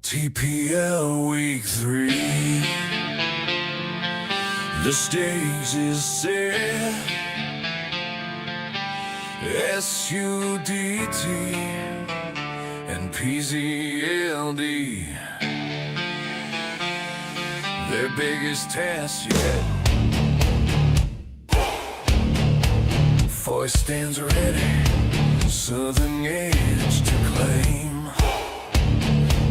TPL week 3. The stage is set. SUDT and PzLD, their biggest test yet. Voice stands ready, Southern Edge to claim.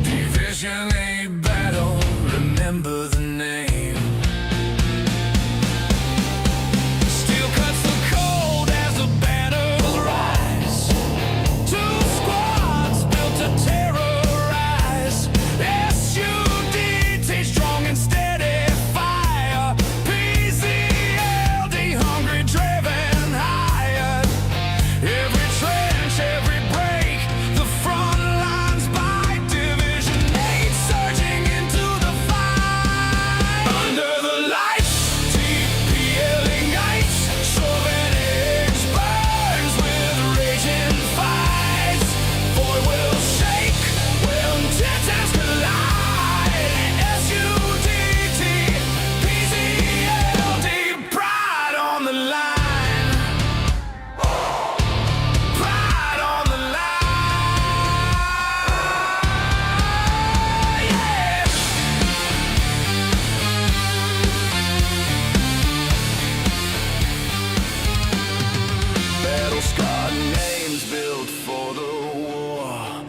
Division A battle, remember the name. Steel cuts the cold as the banners rise. Two squads built to terrorize. SUDT strong and steady fire. PzLD hungry, driven higher. Every trench, every break, the front lines by Division 8 surging into the fight. Under the lights, TPL ignites. Shoving edge burns with raging fights. Boy will shake when titans collide. SUDT, PzLD, pride on the line. Pride on the line. Yeah. Battle-scarred names built for the war.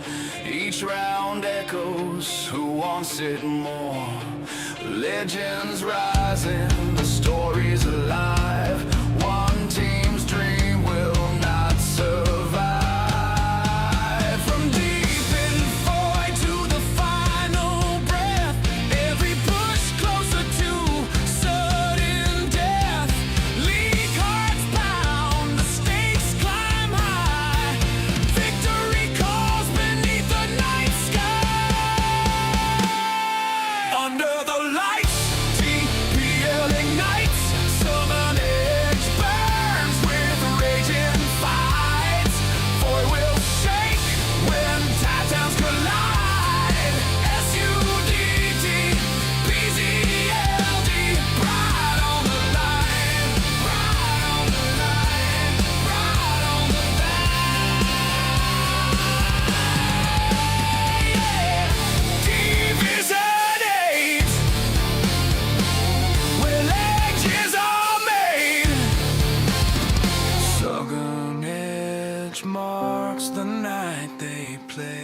Each round echoes, who wants it more? Legends rising, the story's alive. One team's dream will not survive. From deep in void to the final breath, every push closer to sudden death. League hearts pound, the stakes climb high. Victory calls beneath the night sky. Under the lights, TPL ignites. Southern edge burns with raging fights. Void will shake when titans collide. SUDT, PzLD, pride on the line. Pride on the line. Pride on the line. Yeah. Division 8, where legends are made. Southern Edge marks the night they play.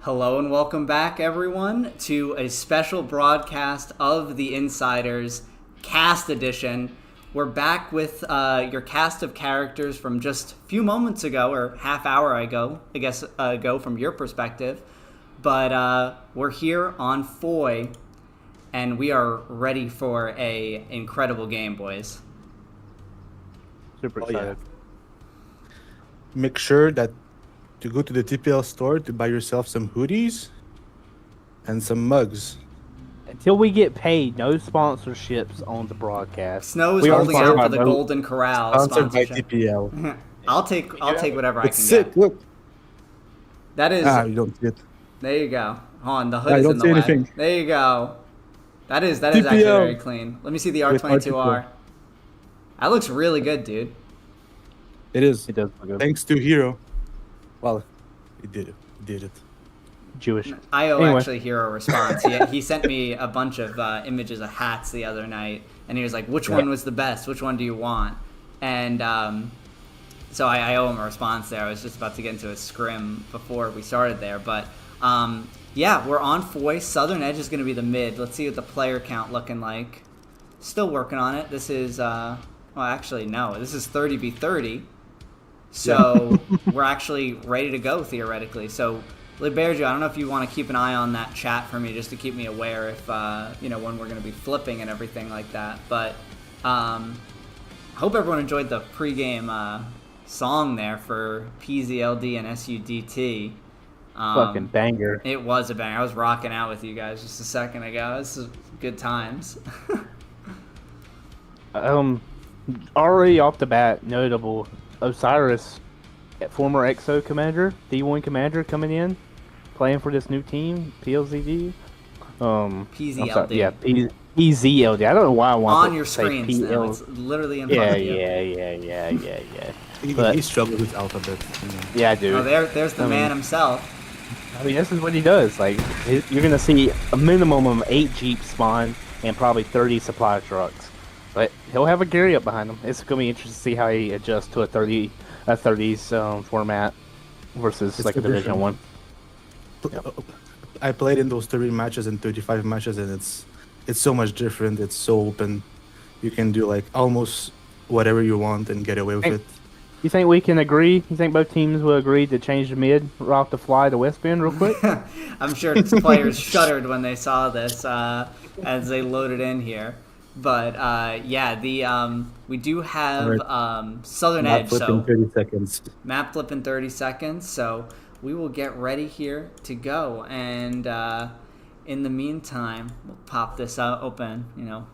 Hello and welcome back, everyone, to a special broadcast of the Insiders Cast Edition. We're back with your cast of characters from just a few moments ago, or half hour ago, ago from your perspective. But we're here on Foy, and we are ready for a incredible game, boys. Super Oh, yeah. excited. Make sure that to go to the TPL store to buy yourself some hoodies and some mugs. Until we get paid, no sponsorships on the broadcast. Snow is We are holding sponsored out by for the no- Golden Corral Sponsored by sponsorship. TPL. I'll take whatever I It's can sick. get. Look. That is. You don't see it. There you go. Hold on, the hood I is don't in the see way. anything. There you go. That is actually TPL. very clean. Let me see the With R22R. That looks really good, dude. It is. It does look good. Thanks to Hero. Well, he did it. He did it. Jewish. I owe Anyway. actually Hero a response. He sent me a bunch of images of hats the other night, and he was like, which one was the best? Which one do you want? And so I owe him a response there. I was just about to get into a scrim before we started there. But yeah, we're on Foy. Southern Edge is going to be the mid. Let's see what the player count looking like. Still working on it. This is, well, actually, no. This is 30v30. So we're actually ready to go, theoretically. So, Liberjo, I don't know if you want to keep an eye on that chat for me just to keep me aware if, when we're going to be flipping and everything like that. But I hope everyone enjoyed the pregame song there for PzLD and SUDT. Fucking banger. It was a banger. I was rocking out with you guys just a second ago. This is good times. already off the bat, notable Osiris, former EXO commander, D1 commander coming in, playing for this new team, PLZD. I'm PzLD. sorry, yeah, PzLD. I don't know why I want On to your say screens now. PL. It's literally in front Yeah, of you. yeah. He, But- he struggles with alphabet. You know. Yeah, I do. Oh, there's the I man mean- himself. I mean, this is what he does. Like, you're gonna see a minimum of 8 Jeeps spawn and probably 30 supply trucks. But he'll have a Gary up behind him. It's gonna be interesting to see how he adjusts to a 30s format versus It's like a so Division different. One. I played in those 30 matches and 35 matches, and it's so much different. It's so open. You can do like almost whatever you want and get away with Hey. it. You think we can agree? You think both teams will agree to change the mid route to fly to West Bend real quick? I'm sure players shuddered when they saw this as they loaded in here. But yeah, we do have Southern Not Edge, flip in so 30 seconds. map flip in 30 seconds. So we will get ready here to go. And in the meantime, we'll pop this open,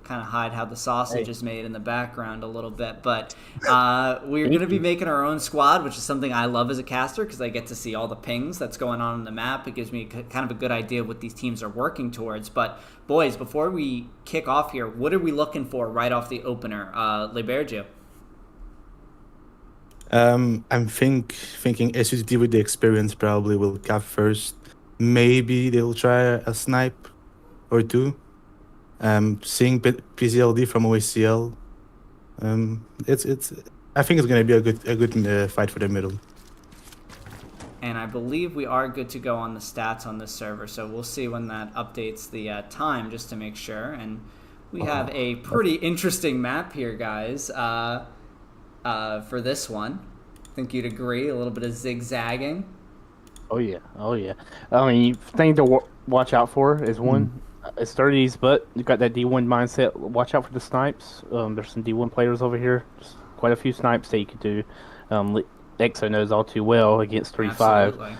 kind of hide how the sausage is made in the background a little bit. But we're going to be making our own squad, which is something I love as a caster because I get to see all the pings that's going on the map. It gives me kind of a good idea of what these teams are working towards. But boys, before we kick off here, what are we looking for right off the opener? Libergio. I'm thinking SUDT with the experience probably will cap first. Maybe they'll try a snipe or two. Seeing PzLD from OACL, it's. I think it's gonna be a good fight for the middle. And I believe we are good to go on the stats on this server, so we'll see when that updates the time just to make sure. And we have a pretty interesting map here, guys, for this one. I think you'd agree, a little bit of zigzagging. Oh yeah. I mean, thing to watch out for is one, it's 30s, but you got that D1 mindset. Watch out for the snipes. There's some D1 players over here. Just quite a few snipes that you could do. EXO knows all too well against 3-5.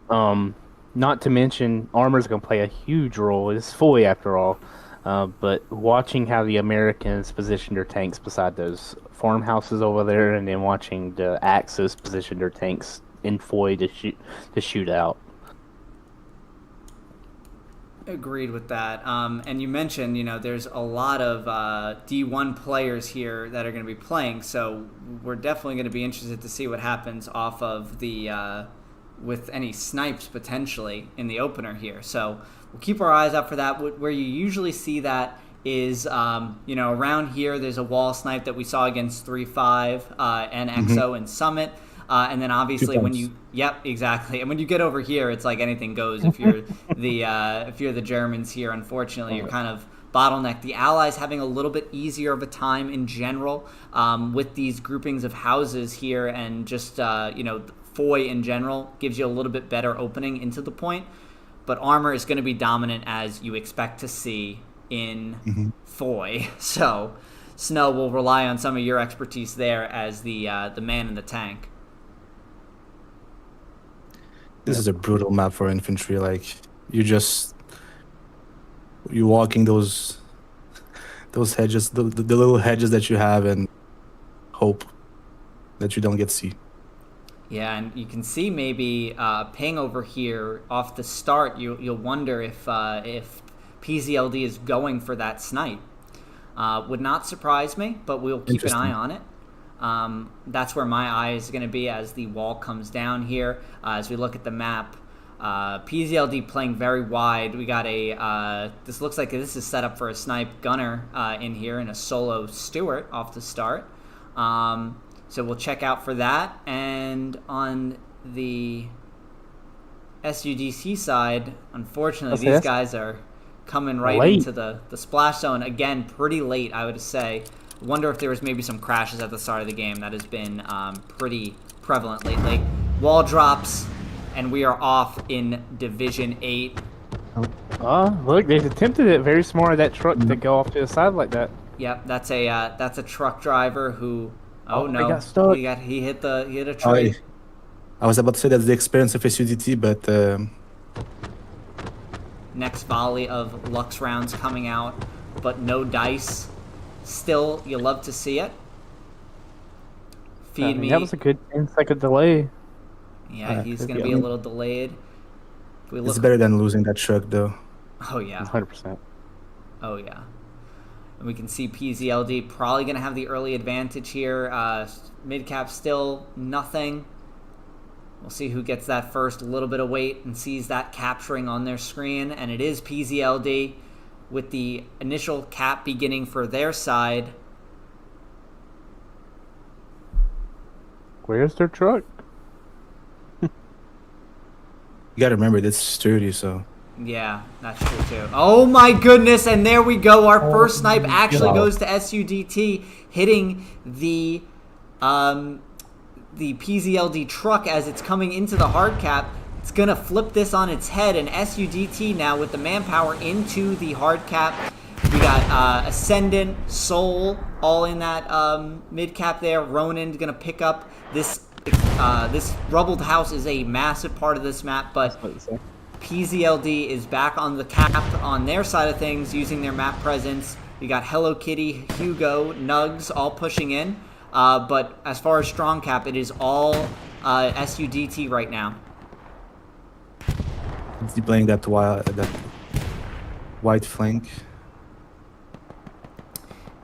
Absolutely. Not to mention, armor's gonna play a huge role. It's fully after all. But watching how the Americans position their tanks beside those farmhouses over there, and then watching the Axis position their tanks in foy to shoot out. Agreed with that. And you mentioned, there's a lot of D1 players here that are going to be playing, so we're definitely going to be interested to see what happens off of the with any snipes potentially in the opener here. So we'll keep our eyes out for that. Where you usually see that is, around here there's a wall snipe that we saw against 3-5 and EXO and Summit. And then obviously when you, yep, exactly. And when you get over here, it's like anything goes. If you're the Germans here, unfortunately, you're kind of bottlenecked. The Allies having a little bit easier of a time in general with these groupings of houses here, and just foy in general gives you a little bit better opening into the point. But armor is going to be dominant, as you expect to see in foy. So Snow will rely on some of your expertise there as the man in the tank. This is a brutal map for infantry. Like you're walking those hedges, the little hedges that you have, and hope that you don't get C. Yeah, and you can see maybe ping over here off the start. You'll wonder if PzLD is going for that snipe. Would not surprise me, but we'll keep an eye on it. That's where my eye is going to be as the wall comes down here. As we look at the map, PzLD playing very wide. We got this looks like this is set up for a snipe gunner in here, and a solo Stewart off the start. So we'll check out for that. And on the SUDC side, unfortunately, these guys are coming right into the splash zone. Again, pretty late, I would say. Wonder if there was maybe some crashes at the start of the game. That has been pretty prevalent lately. Wall drops, and we are off in Division 8. Look, they attempted it. Very smart of that truck to go off to the side like that. Yep, that's a truck driver who. Oh no! He got stuck. He hit a tree. I was about to say that's the experience of SUDT, but Next volley of Lux rounds coming out, but no dice. Still, you love to see it. Feed me. That was a good 10-second delay. Yeah, he's could going to be. be a little delayed. If we It's look. better than losing that truck, though. Oh, yeah. 100%. Oh, yeah. And we can see PzLD probably going to have the early advantage here. Mid-cap still nothing. We'll see who gets that first little bit of weight and sees that capturing on their screen. And it is PzLD with the initial cap beginning for their side. Where's their truck? You gotta remember, this is sturdy, so. Yeah, that's true too. Oh my goodness, and there we go. Our first snipe actually God. goes to SUDT, hitting the PzLD truck as it's coming into the hard cap. It's going to flip this on its head, and SUDT now with the manpower into the hard cap. We got Ascendant, Soul, all in that mid cap there. Ronin's going to pick up this. This rubbled house is a massive part of this map, but PzLD is back on the cap on their side of things using their map presence. We got Hello Kitty, Hugo, Nugs all pushing in. But as far as strong cap, it is all SUDT right now. It's playing that white flank.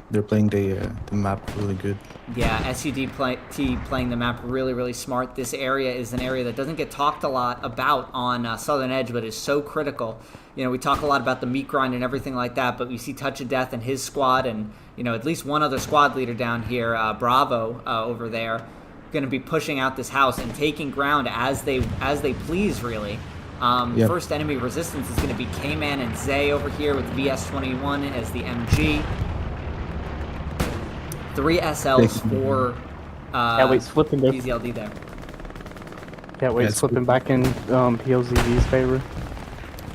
They're playing the map really good. Yeah, SUDT playing the map really, really smart. This area is an area that doesn't get talked a lot about on Southern Edge, but is so critical. You know, we talk a lot about the meat grind and everything like that, but we see Touch of Death and his squad and, you know, at least one other squad leader down here, Bravo, over there, going to be pushing out this house and taking ground as they please, really. Yep. First enemy resistance is going to be K-Man and Zay over here with VS21 as the MG. 3 SLs for Catwait's flipping there. PzLD there. Catwait's flipping back in PLZV's favor.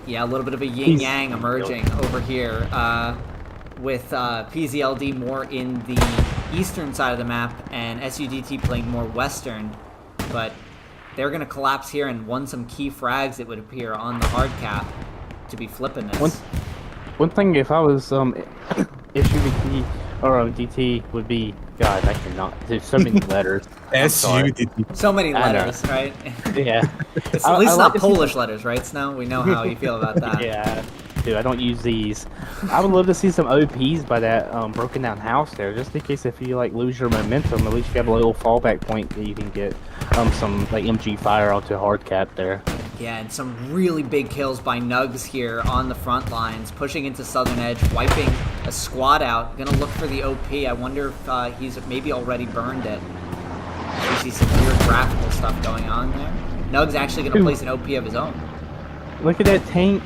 Yeah, a little bit of a yin-yang emerging over here with PzLD more in the eastern side of the map and SUDT playing more western. But they're going to collapse here and won some key frags, it would appear, on the hard cap to be flipping this. One thing, if I was SUDT or DT, would be, God, I cannot. There's so many letters. SUDT. So many I know. letters, right? Yeah. It's at least I not like to see Polish letters, right, Snow? We know how you feel about that. Yeah, dude, I don't use these. I would love to see some OPs by that broken down house there, just in case if you like lose your momentum, at least you have a little fallback point that you can get some like MG fire onto a hard cap there. Yeah, and some really big kills by Nugs here on the front lines, pushing into Southern Edge, wiping a squad out. Gonna look for the OP. I wonder if he's maybe already burned it. You see some weird graphical stuff going on there. Nugs actually gonna place an OP of his own. Look at that tank.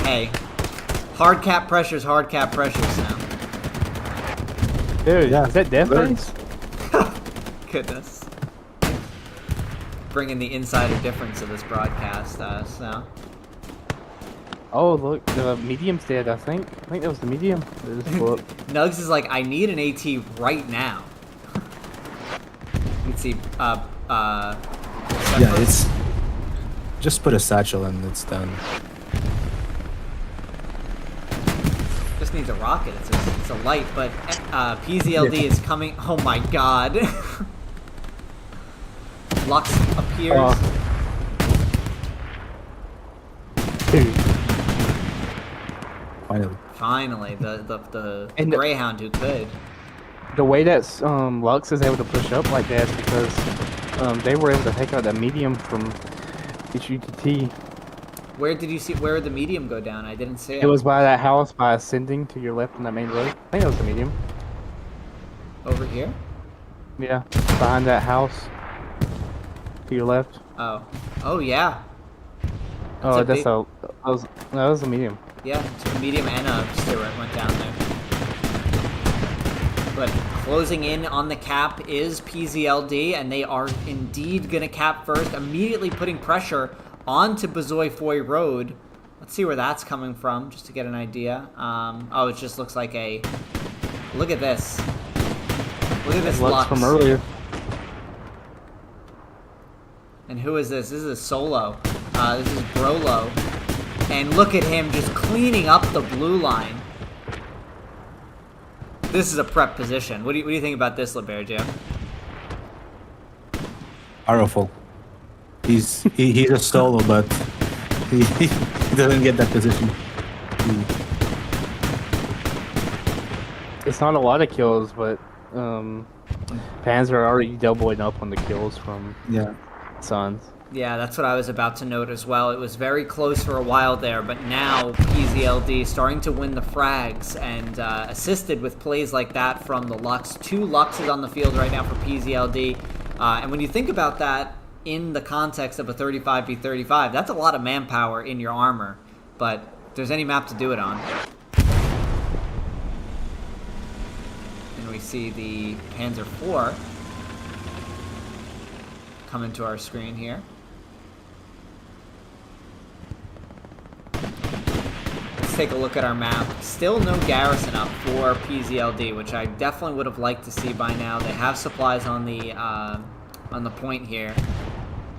Hey, hard cap pressures now. Dude, Yeah, is that death learn. race? Goodness. Bringing the insider difference of this broadcast, so. Oh, look, the medium's dead, I think. I think that was the medium. Look. Nugs is like, I need an AT right now. Let's see, Yeah, it's just put a satchel and it's done. just needs a rocket. It's a light, but PzLD is coming. Oh my god. Lux appears. Dude. Finally. Finally, the And the- Greyhound who could. The way that Lux is able to push up like that is because they were able to take out that medium from HUTT. Where did you see? Where did the medium go down? I didn't see it. It was by that house by ascending to your left on that main road. I think that was the medium. Over here. Yeah, behind that house to your left. Oh. Oh yeah. Oh, a that's big- that was a medium. Yeah, it's a medium and a Stewart went down there. But closing in on the cap is PzLD, and they are indeed going to cap first, immediately putting pressure onto Bezoy Foy Road. Let's see where that's coming from, just to get an idea. Oh, it just looks like a... Look at this. Look at this Lux. From earlier. And who is this? This is a solo. This is Brolo. And look at him just cleaning up the blue line. This is a prep position. What do you think about this, LeBergio? Powerful. He's a solo, but he doesn't get that position. It's not a lot of kills, but Panzer are already doubling up on the kills from Suns. Yeah, that's what I was about to note as well. It was very close for a while there, but now PzLD starting to win the frags and assisted with plays like that from the Lux. 2 Luxes on the field right now for PzLD. And when you think about that in the context of a 35v35, that's a lot of manpower in your armor. But if there's any map to do it on. And we see the Panzer IV come into our screen here. Let's take a look at our map. Still no garrison up for PzLD, which I definitely would have liked to see by now. They have supplies on the point here,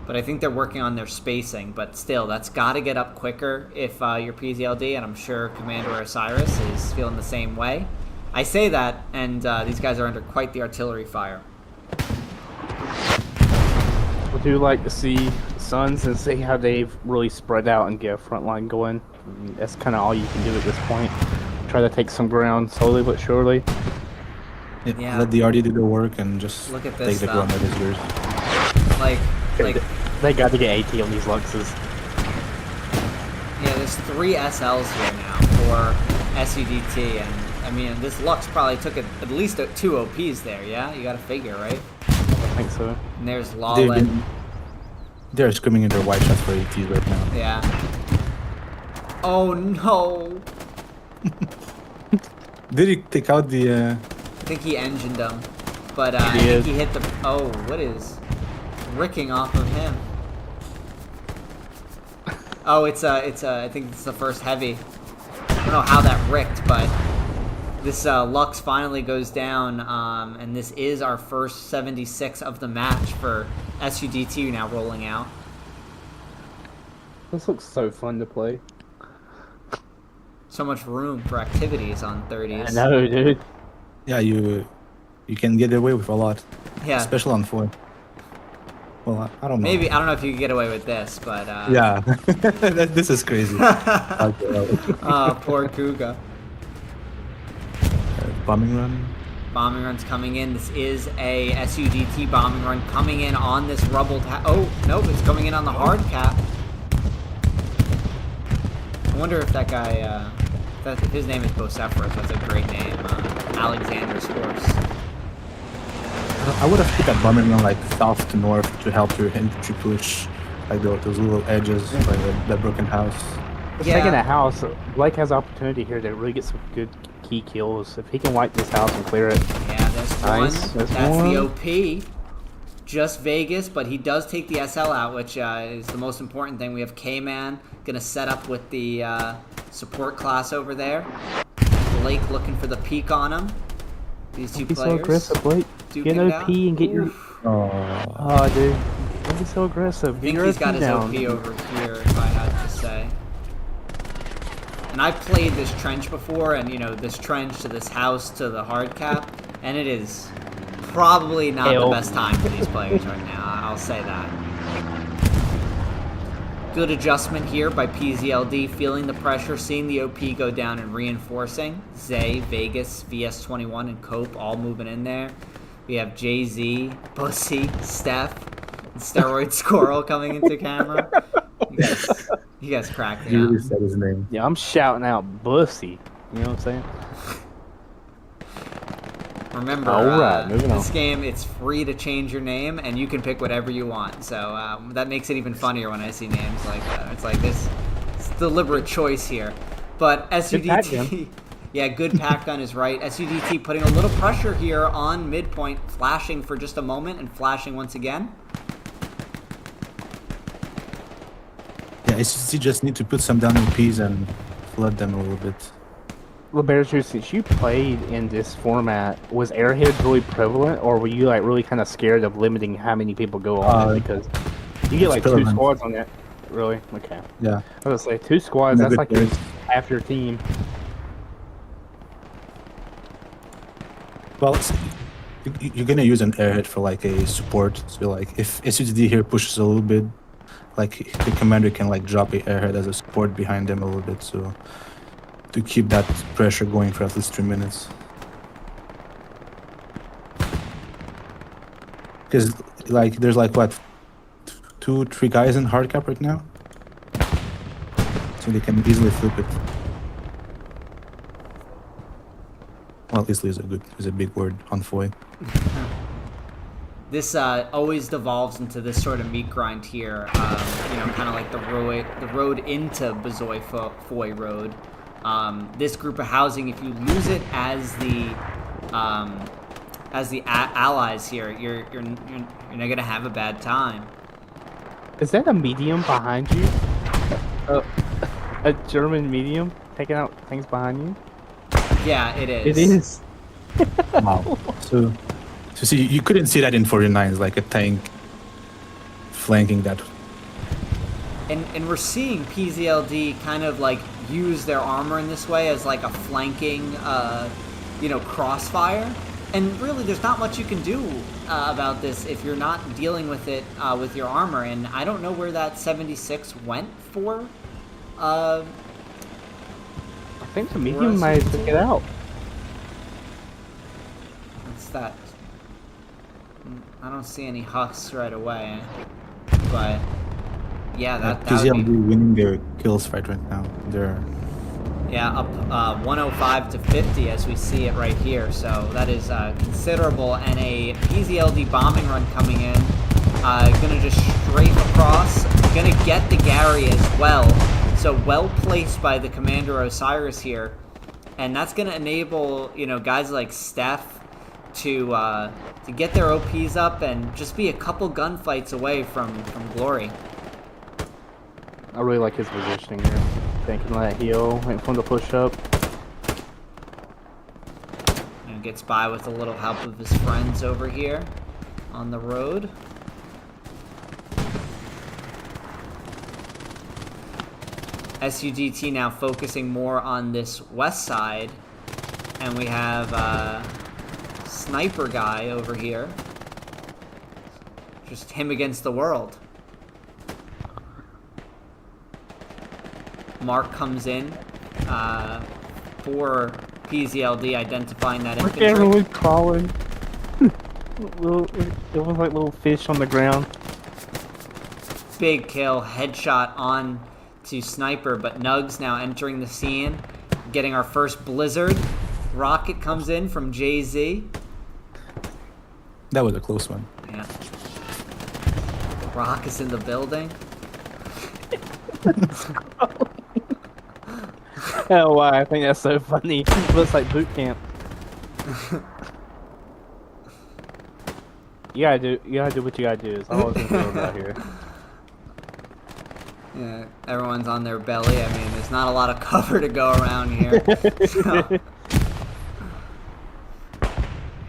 but I think they're working on their spacing. But still, that's got to get up quicker if you're PzLD, and I'm sure Commander Osiris is feeling the same way. I say that, and these guys are under quite the artillery fire. Would you like to see Suns and see how they've really spread out and get a front line going? I mean, that's kind of all you can do at this point. Try to take some ground slowly but surely. Yeah. Let the RD do the work and just Look at take this the ground stuff. that is yours. Like, They got to get AT on these Luxes. yeah, there's 3 SLs here now for SUDT, and I mean, this Lux probably took at least 2 OPs there, yeah? You gotta figure, right? I think so. And there's Lawlin. They're screaming in their white shots for ATs right now. Yeah. Oh no! Did he take out the? I think he engined him, but I He think is. he hit the. Oh, what is ricking off of him? Oh, I think it's the first heavy. I don't know how that ricked, but this Lux finally goes down, and this is our first 76 of the match for SUDT now rolling out. This looks so fun to play. So much room for activities on 30s. I know, dude. Yeah, you can get away with a lot, Yeah. especially on 4. Well, I don't know. Maybe, I don't know if you could get away with this, but Yeah, this is crazy. Poor Kuga. Bombing run. Bombing run's coming in. This is a SUDT bombing run coming in on this rubbled. Oh, nope, it's coming in on the hard cap. I wonder if that guy, if his name is Bocephorus, that's a great name. Alexander's horse. I would have put that bombing run like south to north to help your infantry push, like those little edges, like that broken house. Just taking a house, Blake has opportunity here to really get some good key kills. If he can wipe this house and clear it. Yeah, there's Nice, one. there's That's one. the OP. Just Vegas, but he does take the SL out, which is the most important thing. We have K-Man gonna set up with the support class over there. Blake looking for the peak on him. These 2 Don't be players. so aggressive, Blake. duking Get it an out. OP and get your... Oof. Oh, dude. Don't be so aggressive. I Get think your he's OP got his down. OP over here, if I had to say. And I've played this trench before, and you know, this trench to this house to the hard cap, and it is probably not the best time for these players right now. I'll say that. Good adjustment here by PzLD, feeling the pressure, seeing the OP go down and reinforcing. Zay, Vegas, VS21, and Cope all moving in there. We have Jay-Z, Bussy, Steph, and Steroid Squirrel coming into camera. You guys crack me He really up. said his name. Yeah, I'm shouting out Bussy. You know what I'm saying? Remember, Alright, moving this on. game, it's free to change your name, and you can pick whatever you want. So that makes it even funnier when I see names like that. It's like this it's deliberate choice here. But pack SUDT, gun. yeah, good pack gun is right. SUDT putting a little pressure here on midpoint, flashing for just a moment and flashing once again. Yeah, SUC just need to put some down OPs and flood them a little bit. LeBerge, since you played in this format, was airheads really prevalent, or were you like really kind of scared of limiting how many people go on it? Because you get like 2 prevalent. squads on it. Really? Okay. Yeah. I was gonna say 2 squads. That's Never like your, cared. half your team. Well, you're gonna use an airhead for like a support. So like if SUDT here pushes a little bit, like the commander can like drop a airhead as a support behind them a little bit, so to keep that pressure going for at least 3 minutes. Because like there's like what 2-3 guys in hard cap right now, so they can easily flip it. Well, easily is a big word on foy. This always devolves into this sort of meat grind here. You know, kind of like the road into Bazoi Foy Road. This group of housing, if you lose it as the allies here, you're not gonna have a bad time. Is that a medium behind you? A German medium taking out things behind you? Yeah, it is. It is. Wow. So see, you couldn't see that in 49s, like a tank flanking that. And we're seeing PzLD kind of like use their armor in this way as like a flanking, you know, crossfire. And really, there's not much you can do about this if you're not dealing with it with your armor. And I don't know where that 76 went for. I think the medium might have took it out. What's that? I don't see any husks right away, but yeah, that would PzLD be, winning their kills fight right now. They're yeah, up 105 to 50 as we see it right here. So that is considerable, and a PzLD bombing run coming in. Gonna just strafe across. Gonna get the Gary as well. So well placed by the Commander Osiris here, and that's gonna enable, you know, guys like Steph to get their OPs up and just be a couple gunfights away from glory. I really like his positioning here. Thinking that heal, waiting for him to push up. And gets by with a little help of his friends over here on the road. SUDT now focusing more on this west side, and we have sniper guy over here. Just him against the world. Mark comes in for PzLD, identifying that Look at infantry. everyone crawling. It was like little fish on the ground. Big kill, headshot on to Sniper, but Nugs now entering the scene, getting our first blizzard. Rocket comes in from JZ. that was a close one. Yeah. Rock is in the building. Oh wow, I think that's so funny. Looks like boot camp. You gotta do what you gotta do. It's all I'm doing out here. Yeah, everyone's on their belly. I mean, there's not a lot of cover to go around here. So.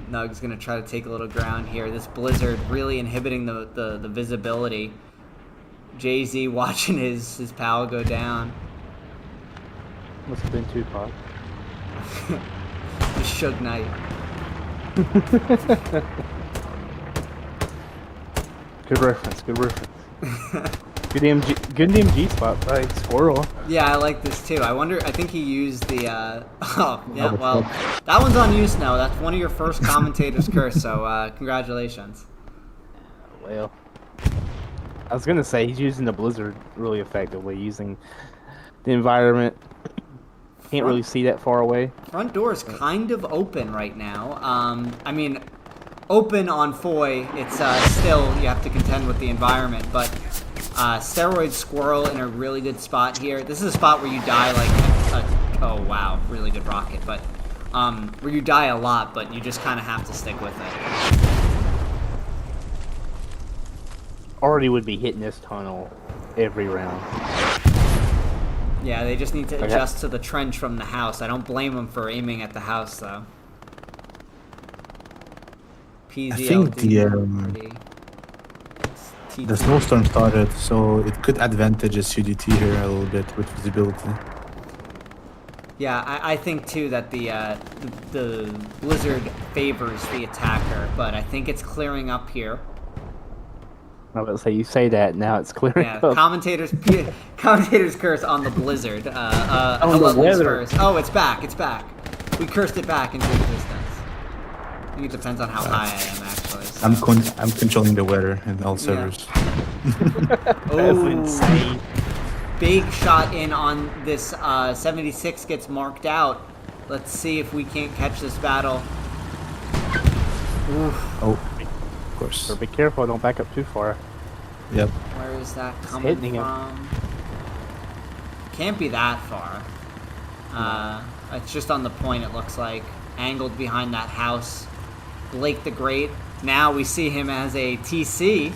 Nug's gonna try to take a little ground here. This blizzard really inhibiting the visibility. Jay-Z watching his pal go down. Must have been Tupac. The Suge Knight. Good reference. Good reference. Good MG spot by Squirrel. Yeah, I like this too. I think he used the oh, yeah, well, that one's on you, Snow. That's one of your first commentator's curse, so congratulations. Well, I was gonna say he's using the blizzard really effectively, using the environment. Can't really see that far away. Front door is kind of open right now. I mean, open on Foy, it's still, you have to contend with the environment, but Steroid Squirrel in a really good spot here. This is a spot where you die like, oh wow, really good rocket, but where you die a lot, but you just kind of have to stick with it. Already would be hitting this tunnel every round. Yeah, they just need to adjust to the trench from the house. I don't blame them for aiming at the house, though. PzLD. I think the snowstorm started, so it could advantage SUDT here a little bit with visibility. Yeah, I think too that the blizzard favors the attacker, but I think it's clearing up here. I was about to say, you say that, now it's clearing Yeah, up. commentators curse on the blizzard. the Hello, weather. first. Oh, it's back. It's back. We cursed it back into existence. I think it depends on how high I am, actually. So. I'm controlling the weather in all servers. That's Oh, insane. big shot in on this 76 gets marked out. Let's see if we can't catch this battle. Oof. Oh, of course. So be careful, don't back up too far. Yep. Where is that coming hitting him. from? Can't be that far. It's just on the point, it looks like. Angled behind that house. Blake the Great. Now we see him as a TC.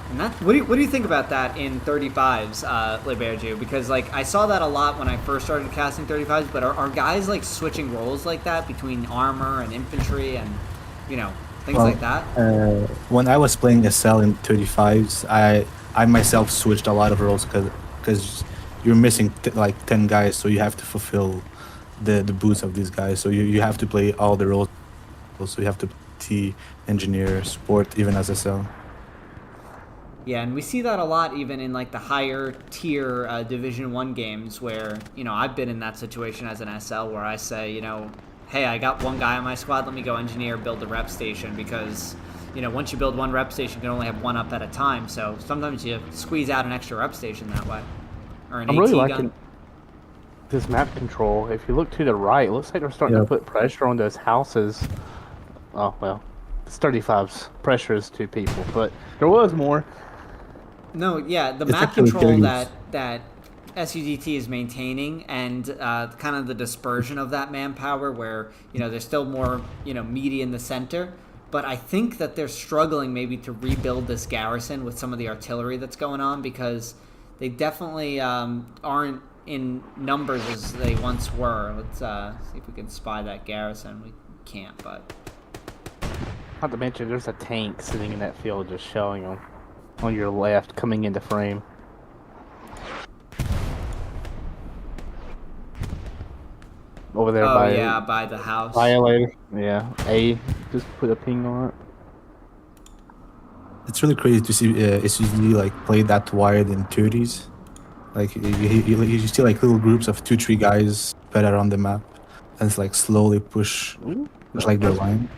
And that, what do you think about that in 35s, Leberju? Because like I saw that a lot when I first started casting 35s, but are guys like switching roles like that between armor and infantry and things like that? When I was playing SL in 35s, I myself switched a lot of roles because you're missing like 10 guys, so you have to fulfill the boots of these guys. So you have to play all the roles. So you have to T, engineer, support, even as SL. Yeah, and we see that a lot even in like the higher tier Division 1 games where, I've been in that situation as an SL where I say, hey, I got one guy on my squad, let me go engineer, build the rep station because, once you build one rep station, you can only have one up at a time. So sometimes you squeeze out an extra rep station that way. Or an I'm AT really gun. liking this map control. If you look to the right, it looks like they're starting to put pressure on those houses. Oh, well, it's 35's pressure is 2 people, but there was more. No, yeah, the It's map actually control killing that SUDT is maintaining and kind of the dispersion of that manpower where, there's still more, meaty in the center. But I think that they're struggling maybe to rebuild this garrison with some of the artillery that's going on because they definitely aren't in numbers as they once were. Let's see if we can spy that garrison. We can't, but... Not to mention, there's a tank sitting in that field just showing them on your left, coming into frame. Over there by the house. Violator. Yeah, A. Just put a ping on it. It's really crazy to see SUD like play that wide in 30s. Like you see like little groups of 2-3 guys spread around the map, and it's like slowly push like their line.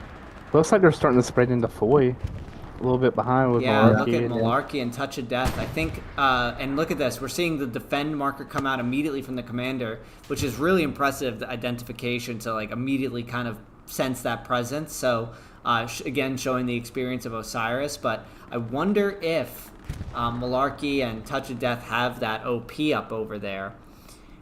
Looks like they're starting to spread into Foy. A little bit behind with Yeah, Malarkey. look at Malarkey and Touch of Death. I think, and look at this. We're seeing the defend marker come out immediately from the commander, which is really impressive, the identification to like immediately kind of sense that presence. So, again, showing the experience of Osiris. But I wonder if Malarkey and Touch of Death have that OP up over there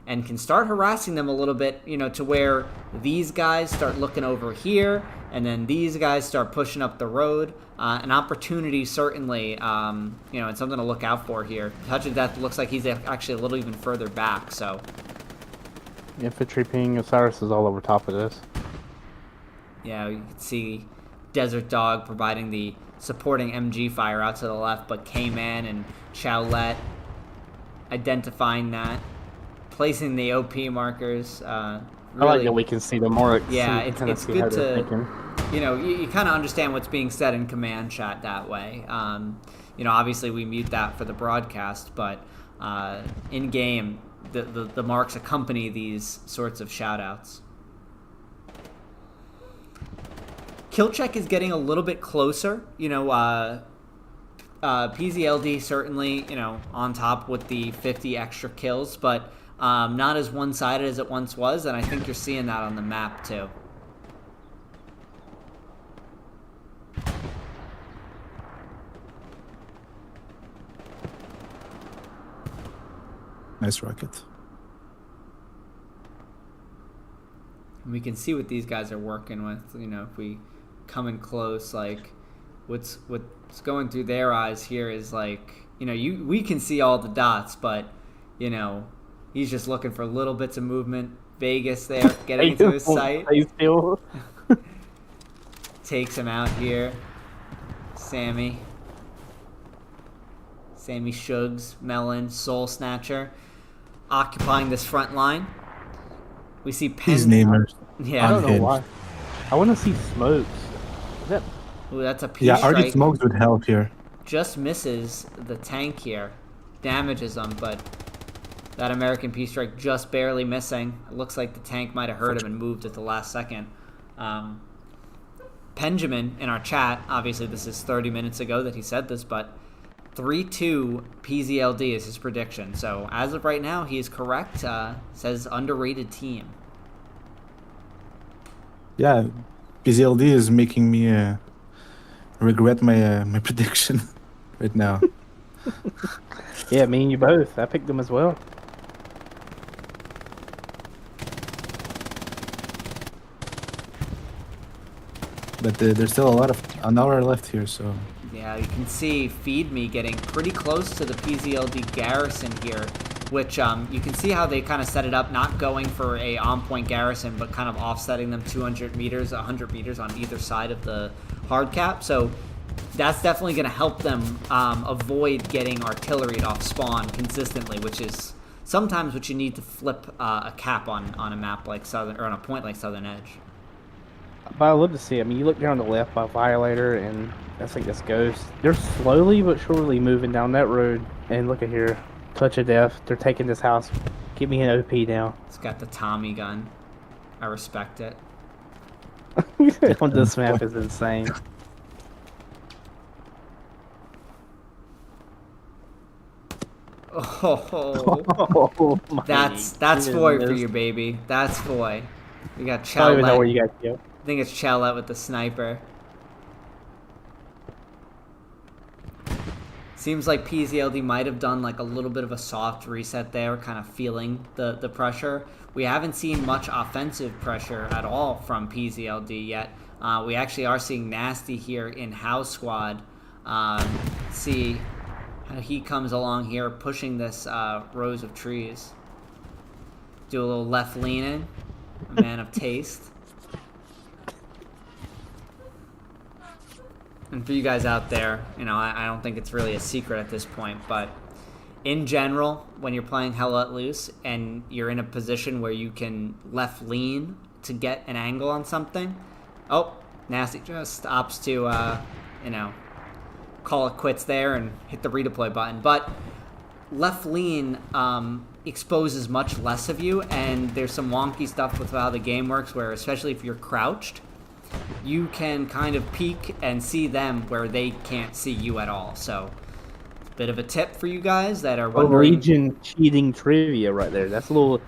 and can start harassing them a little bit, to where these guys start looking over here, and then these guys start pushing up the road. An opportunity, certainly, and something to look out for here. Touch of Death looks like he's actually a little even further back, so... Infantry ping, Osiris is all over top of this. Yeah, you can see Desert Dog providing the supporting MG fire out to the left, but K-Man and Chowlet identifying that. Placing the OP markers. Really, I like that we can see the more. Yeah, it's good to, you kind of understand what's being said in command chat that way. Obviously we mute that for the broadcast, but in game, the marks accompany these sorts of shoutouts. Kill check is getting a little bit closer. PzLD certainly, on top with the 50 extra kills, but not as one-sided as it once was, and I think you're seeing that on the map too. Nice rocket. We can see what these guys are working with. If we come in close, like what's going through their eyes here is like, we can see all the dots, but he's just looking for little bits of movement. Vegas there, getting into his sight. Takes him out here. Sammy Shugs, Melon, Soul Snatcher. occupying this front line. We see These Pen. namers. Yeah. I don't know Unhinged. why. I want to see smokes. Is that Ooh, that's a P Yeah, strike. RD smokes would help here. Just misses the tank here. Damages him, but that American P strike just barely missing. It looks like the tank might have hurt him and moved at the last second. Benjamin in our chat, obviously this is 30 minutes ago that he said this, but 3-2 PzLD is his prediction. So as of right now, he is correct. Says underrated team. Yeah, PzLD is making me regret my my prediction right now. Yeah, me and you both. I picked them as well. But there's still an hour left here, so Yeah, you can see Feed Me getting pretty close to the PzLD garrison here, which you can see how they kind of set it up, not going for a on-point garrison, but kind of offsetting them 200 meters, 100 meters on either side of the hard cap. So that's definitely going to help them avoid getting artillery off spawn consistently, which is sometimes what you need to flip a cap on a map like Southern, or on a point like Southern Edge. But I love to see. I mean, you look down on the left by Violator, and that's like this Ghost. They're slowly but surely moving down that road. And look at here, Touch of Death. They're taking this house. Give me an OP now. It's got the Tommy gun. I respect it. On this map is insane. Oh, Oh, my that's Foy for goodness. you, baby. That's Foy. We got I don't even know where Chalette. you got killed. I think it's Chalette with the sniper. Seems like PzLD might have done like a little bit of a soft reset there, kind of feeling the pressure. We haven't seen much offensive pressure at all from PzLD yet. We actually are seeing Nasty here in House Squad. See how he comes along here, pushing this rows of trees. Do a little left leaning, a man of taste. And for you guys out there, you know, I don't think it's really a secret at this point, but in general, when you're playing Hell Let Loose and you're in a position where you can left lean to get an angle on something, oh, Nasty just opts to, you know, call it quits there and hit the redeploy button. But left lean exposes much less of you, and there's some wonky stuff with how the game works where, especially if you're crouched, you can kind of peek and see them where they can't see you at all. So, bit of a tip for you guys that are wondering. Legion cheating trivia right there. That's a little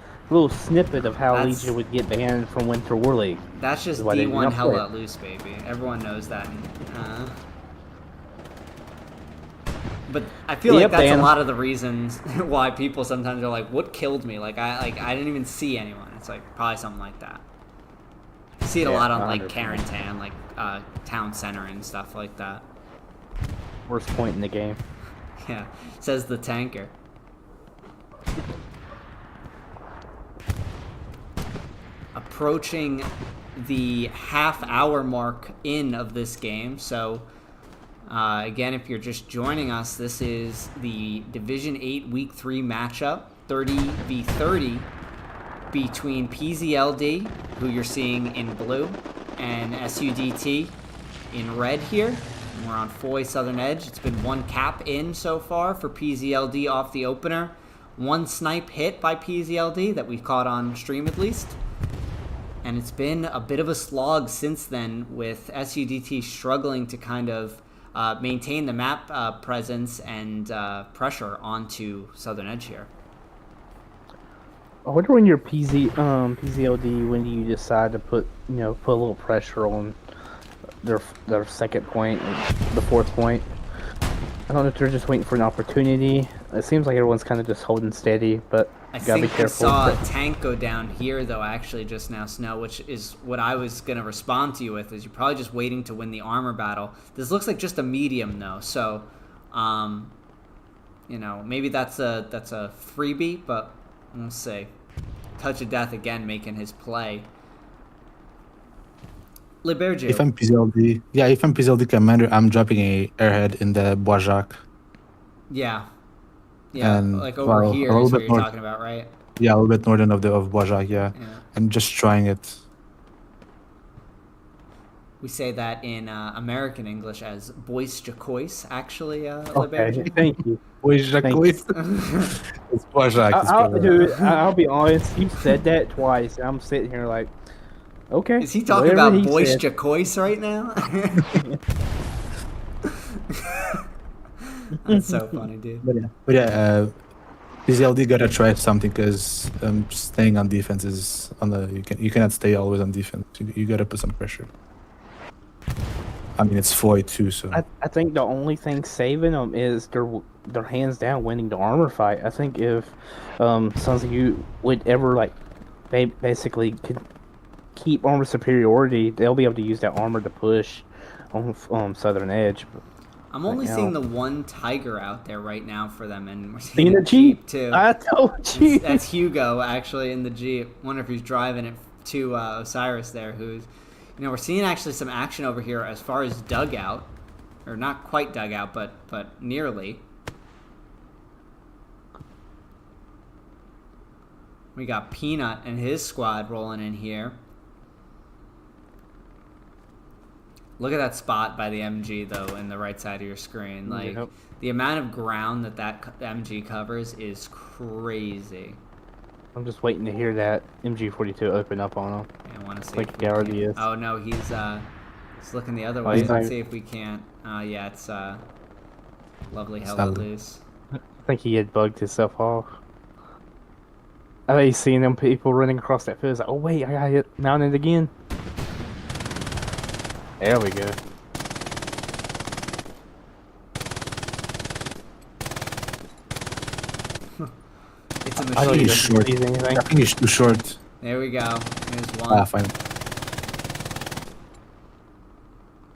snippet of how That's- Legion would get banned from Winter War League. That's just That's why they do D1 not Hell play. Let Loose, baby. Everyone knows that. But I feel like Yep, that's Dan. a lot of the reasons why people sometimes are like, "What killed me?" Like I didn't even see anyone. It's like probably something like that. You see it a Yeah, lot on like 100%. Carentan, like Town Center and stuff like that. Worst point in the game. Yeah, says the tanker. Approaching the half-hour mark in of this game, so again, if you're just joining us, this is the Division 8 Week 3 matchup, 30v30, between PzLD, who you're seeing in blue, and SUDT in red here. And we're on Foy Southern Edge. It's been one cap in so far for PzLD off the opener. One snipe hit by PzLD that we've caught on stream at least. And it's been a bit of a slog since then, with SUDT struggling to kind of maintain the map presence and pressure onto Southern Edge here. I wonder when you're PzLD, when do you decide to put a little pressure on their second point, the fourth point? I don't know if they're just waiting for an opportunity. It seems like everyone's kind of just holding steady, but I you gotta be think we careful. saw a tank go down here, though, actually, just now, Snow, which is what I was going to respond to you with, is you're probably just waiting to win the armor battle. This looks like just a medium, though, so, you know, maybe that's a freebie, but we'll see. Touch of Death, again, making his play. Liberju. if I'm PzLD commander, I'm dropping a airhead in the Boisjacques. Yeah. Yeah, and like over well, here a little is what bit you're north. talking about, right? Yeah, a little bit northern of Bojac, yeah. Yeah. And just trying it. We say that in American English as bois jacois, actually, Okay, LeBerge. thank you. Bojac, Thank it's Bojac. It's Bojac. Dude, I'll be honest. You said that twice. I'm sitting here like, okay. Is he talking whatever about he bois said. jacois right now? That's so funny, dude. But yeah, PzLD gotta try something because staying on defense is on the you cannot stay always on defense. You gotta put some pressure. I mean, it's Foy too, so I think the only thing saving them is they're hands down winning the armor fight. I think if Sons of You would ever like basically could keep armor superiority, they'll be able to use that armor to push on Southern Edge. I'm only Right seeing now. the one tiger out there right now for them, and we're seeing In a the Jeep too. I told you. That's Hugo actually in the Jeep. Wonder if he's driving it to Osiris there, who's, you know, we're seeing actually some action over here as far as dugout, or not quite dugout, but nearly. We got Peanut and his squad rolling in here. Look at that spot by the MG though, in the right side of your screen. Like Yep. the amount of ground that MG covers is crazy. I'm just waiting to hear that MG42 open up on him. I want to see. Like if he we already can- is. Oh no, he's looking the other Oh, way. he's Let's not- see if we can't. Yeah, it's lovely hella not- loose. I think he had bugged himself off. I think he's seeing them people running across that field. He's like, oh wait, I got it mounted again. There we go. It's a I don't machine. even he's short. see anything. I think he's too short. There we go. There's one. Fine.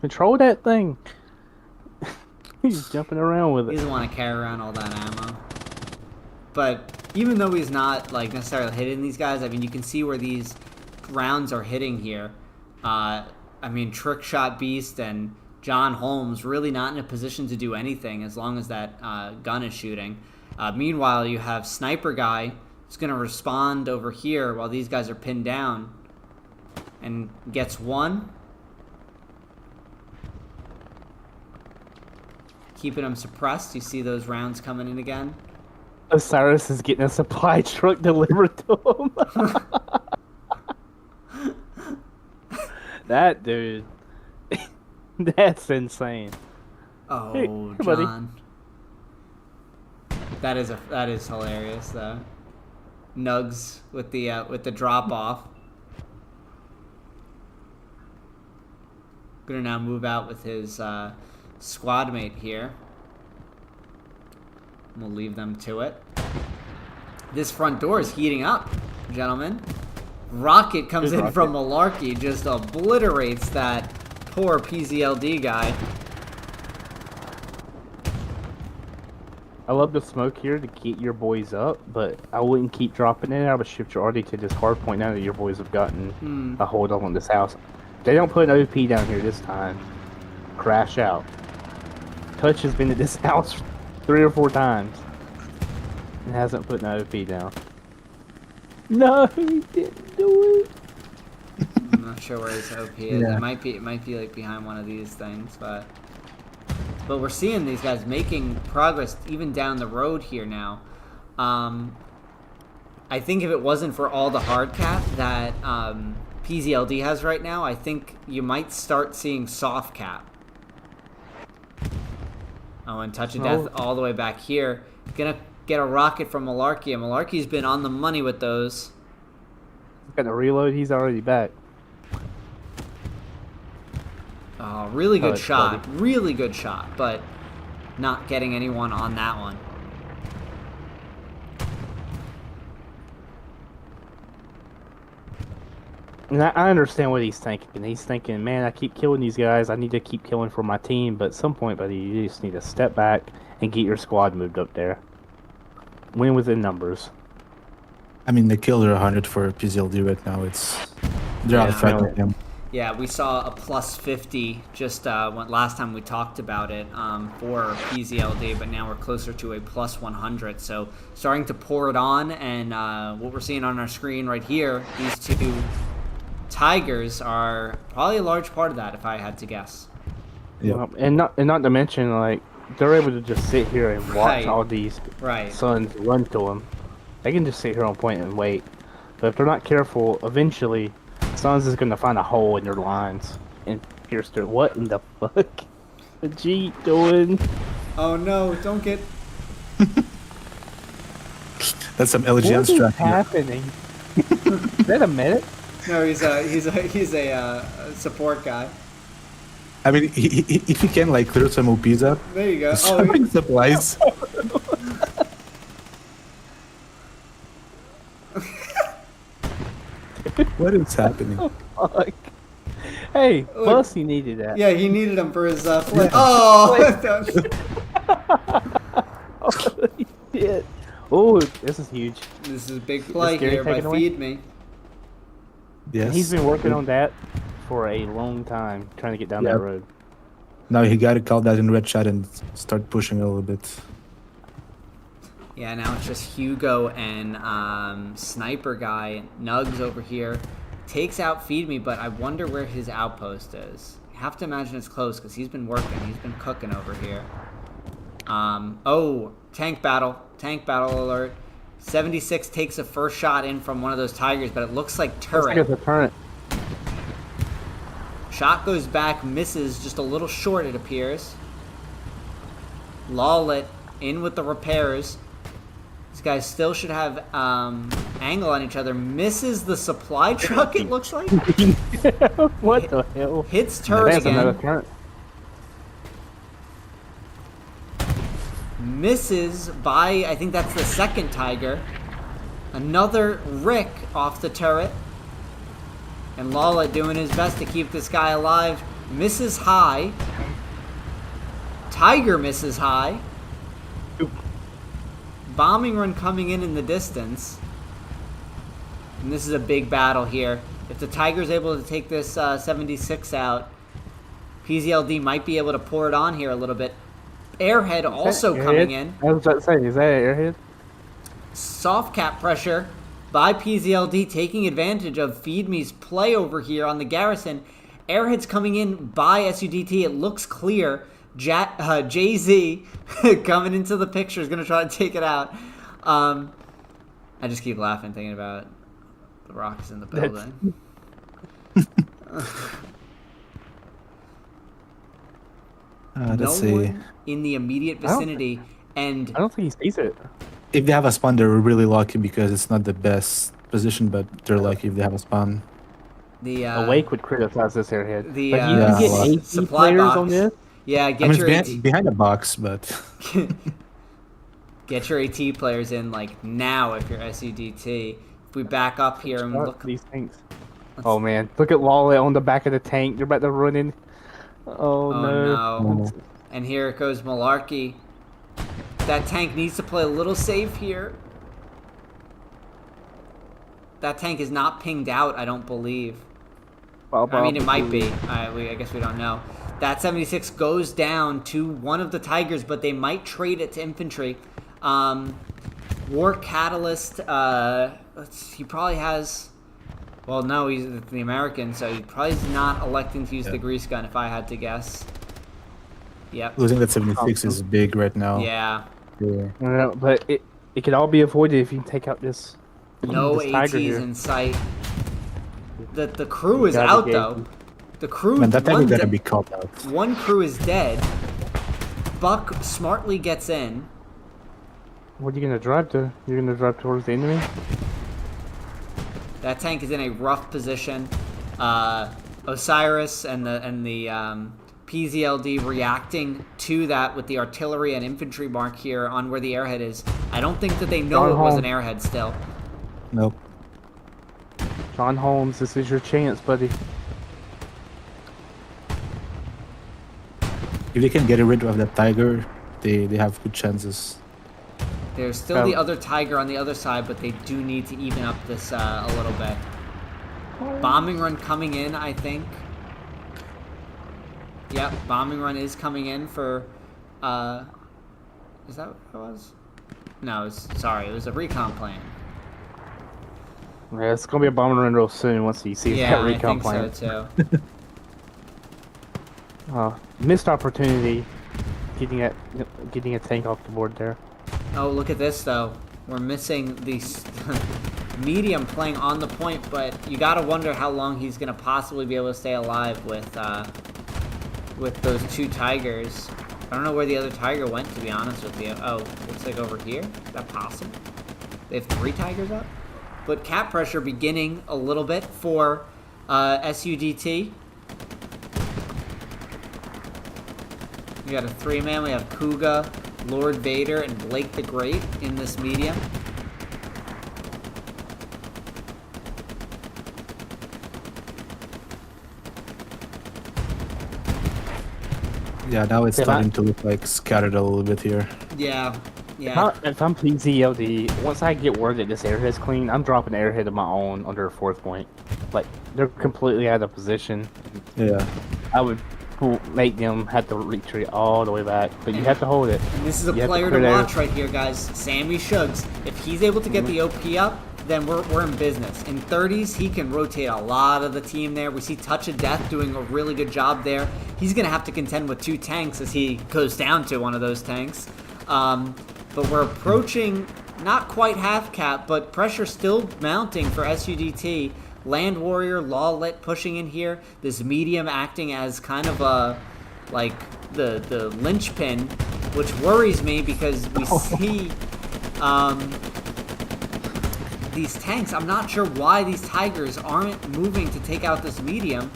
Control that thing. He's jumping around with He it. doesn't want to carry around all that ammo. But even though he's not like necessarily hitting these guys, I mean, you can see where these rounds are hitting here. I mean, Trick Shot Beast and John Holmes really not in a position to do anything as long as that gun is shooting. Meanwhile, you have Sniper Guy who's going to respond over here while these guys are pinned down and gets one. Keeping them suppressed. You see those rounds coming in again. Osiris is getting a supply truck delivered to him. That dude. That's insane. Oh, Hey, buddy. John. That is hilarious though. Nugs with the drop off. Gonna now move out with his squad mate here. We'll leave them to it. This front door is heating up, gentlemen. Rocket comes Good in rocket. from Malarkey, just obliterates that poor PzLD guy. I love the smoke here to keep your boys up, but I wouldn't keep dropping it. I would shift your RD to this hard point now that your boys have gotten a hold on this house. They don't put an OP down here this time. Crash out. Touch has been to this house 3 or 4 times and hasn't put an OP down. No, he didn't do it. I'm not sure where his OP is. Yeah. It might be like behind one of these things, but we're seeing these guys making progress even down the road here now. I think if it wasn't for all the hard cap that PzLD has right now, I think you might start seeing soft cap. Oh, and Touch of Death all the way back here. Gonna get a rocket from Malarkey, and Malarkey's been on the money with those. Got to reload. He's already back. Oh, really good Touch, shot. buddy. Really good shot, but not getting anyone on that one. And I understand what he's thinking. He's thinking, man, I keep killing these guys. I need to keep killing for my team. But at some point, buddy, you just need to step back and get your squad moved up there. Win within numbers. I mean, they killed 100 for PzLD right now. They're Yeah, out fighting no. him. Yeah, we saw a plus 50 just last time we talked about it for PzLD, but now we're closer to a plus 100. So starting to pour it on, and what we're seeing on our screen right here, these two tigers are probably a large part of that, if I had to guess. Yep. And not to mention, like, they're able to just sit here and watch Right. all these Right. sons run to them. They can just sit here on point and wait. But if they're not careful, eventually, Suns is gonna find a hole in their lines and pierce their. What in the fuck? The G doing? Oh no! Don't get. That's some What LGN is strategy. happening? Is that a medic? No, he's a support guy. I mean, if you can like clear some OPs up, There you go. Oh, something supplies. What is happening? Fuck. Hey, Look. Bussy needed that. yeah, he needed him for his flip. Oh! Holy shit. Oh, this is huge. This is a big play Gary here by taken away? Feed Me. Yes. He's been working on that for a long time, trying to get down Yep. that road. Now he got to call that in red chat and start pushing a little bit. Yeah, now it's just Hugo and Sniper Guy. Nugs over here takes out Feed Me, but I wonder where his outpost is. I have to imagine it's close because he's been working. He's been cooking over here. Oh, tank battle alert. 76 takes a first shot in from one of those tigers, but it looks like Looks turret. like it's a turret. Shot goes back, misses just a little short, it appears. Lawlet in with the repairs. These guys still should have angle on each other. Misses the supply truck, it looks like. What the hell? Hits turret That's another again. turret. Misses by, I think that's the second tiger. Another Rick off the turret. And Lawlet doing his best to keep this guy alive. Misses high. Tiger misses high. Bombing run coming in the distance. And this is a big battle here. If the Tiger's able to take this 76 out, PzLD might be able to pour it on here a little bit. Airhead also coming in. I was about to say, is that an airhead? Soft cap pressure by PzLD, taking advantage of Feed Me's play over here on the garrison. Airhead's coming in by SUDT. It looks clear. Jay-Z coming into the picture is going to try to take it out. I just keep laughing thinking about the Rock's in the building. Let's No see. one in the immediate vicinity. And I don't think he sees it. If they have a spawn, they're really lucky because it's not the best position, but they're lucky if they have a spawn. the Awake would criticize this airhead. the, but you yeah, can get well, 80 supply players box. on this. yeah, I get mean, your it's AT, behind the box, but get your AT players in like now if you're SUDT. If we back up here and Start look, these tanks. Oh man, look at Lawley on the back of the tank. They're about to run in. Oh, oh no. no. And here it goes Malarkey. That tank needs to play a little safe here. That tank is not pinged out, I don't believe. I mean, it might be. I guess we don't know. That 76 goes down to one of the Tigers, but they might trade it to infantry. War Catalyst, he probably has... Well, no, he's the American, so he probably is not electing to use the grease gun, if I had to guess. Yep. losing that 76 is big right now. Yeah. Yeah. But it could all be avoided if you take out this. No this tiger ATs here. in sight. The crew is Gotta out, be though. The crew... Man, that time one we gotta de- be called out. One crew is dead. Buck smartly gets in. What are you gonna drive to? You're gonna drive towards the enemy? That tank is in a rough position. Osiris and the PzLD reacting to that with the artillery and infantry mark here on where the airhead is. I don't think that they know it was an airhead still. Nope. John Holmes, this is your chance, buddy. If they can get rid of that tiger, they have good chances. There's still the other Tiger on the other side, but they do need to even up this a little bit. Bombing run coming in, I think. Yep, bombing run is coming in for, is that what it was? No, sorry, it was a recon plane. Yeah, it's gonna be a bombing run real soon once he sees that I recon think plane. so too. Missed opportunity getting a tank off the board there. Oh, look at this though. We're missing the medium playing on the point, but you gotta wonder how long he's gonna possibly be able to stay alive with those two tigers. I don't know where the other tiger went, to be honest with you. Oh, looks like over here. Is that possible? They have 3 tigers up? But cap pressure beginning a little bit for SUDT. We got a 3-man. We have Kuga, Lord Vader, and Blake the Great in this medium. Yeah, now it's starting to look like scattered a little bit here. Yeah, yeah. If I'm PzLD, once I get word that this airhead's clean, I'm dropping an airhead of my own under a 4th point. Like, they're completely out of position. Yeah. I would make them have to retreat all the way back, but you have to hold it. And this is a player to watch right here, guys. Sammy Shugs. If he's able to get the OP up, then we're in business. In 30s, he can rotate a lot of the team there. We see Touch of Death doing a really good job there. He's going to have to contend with 2 tanks as he goes down to one of those tanks. But we're approaching not quite half cap, but pressure still mounting for SUDT. Land Warrior, Lawlet pushing in here. This medium acting as kind of a, like, the linchpin, which worries me because we see these tanks. I'm not sure why these tigers aren't moving to take out this medium.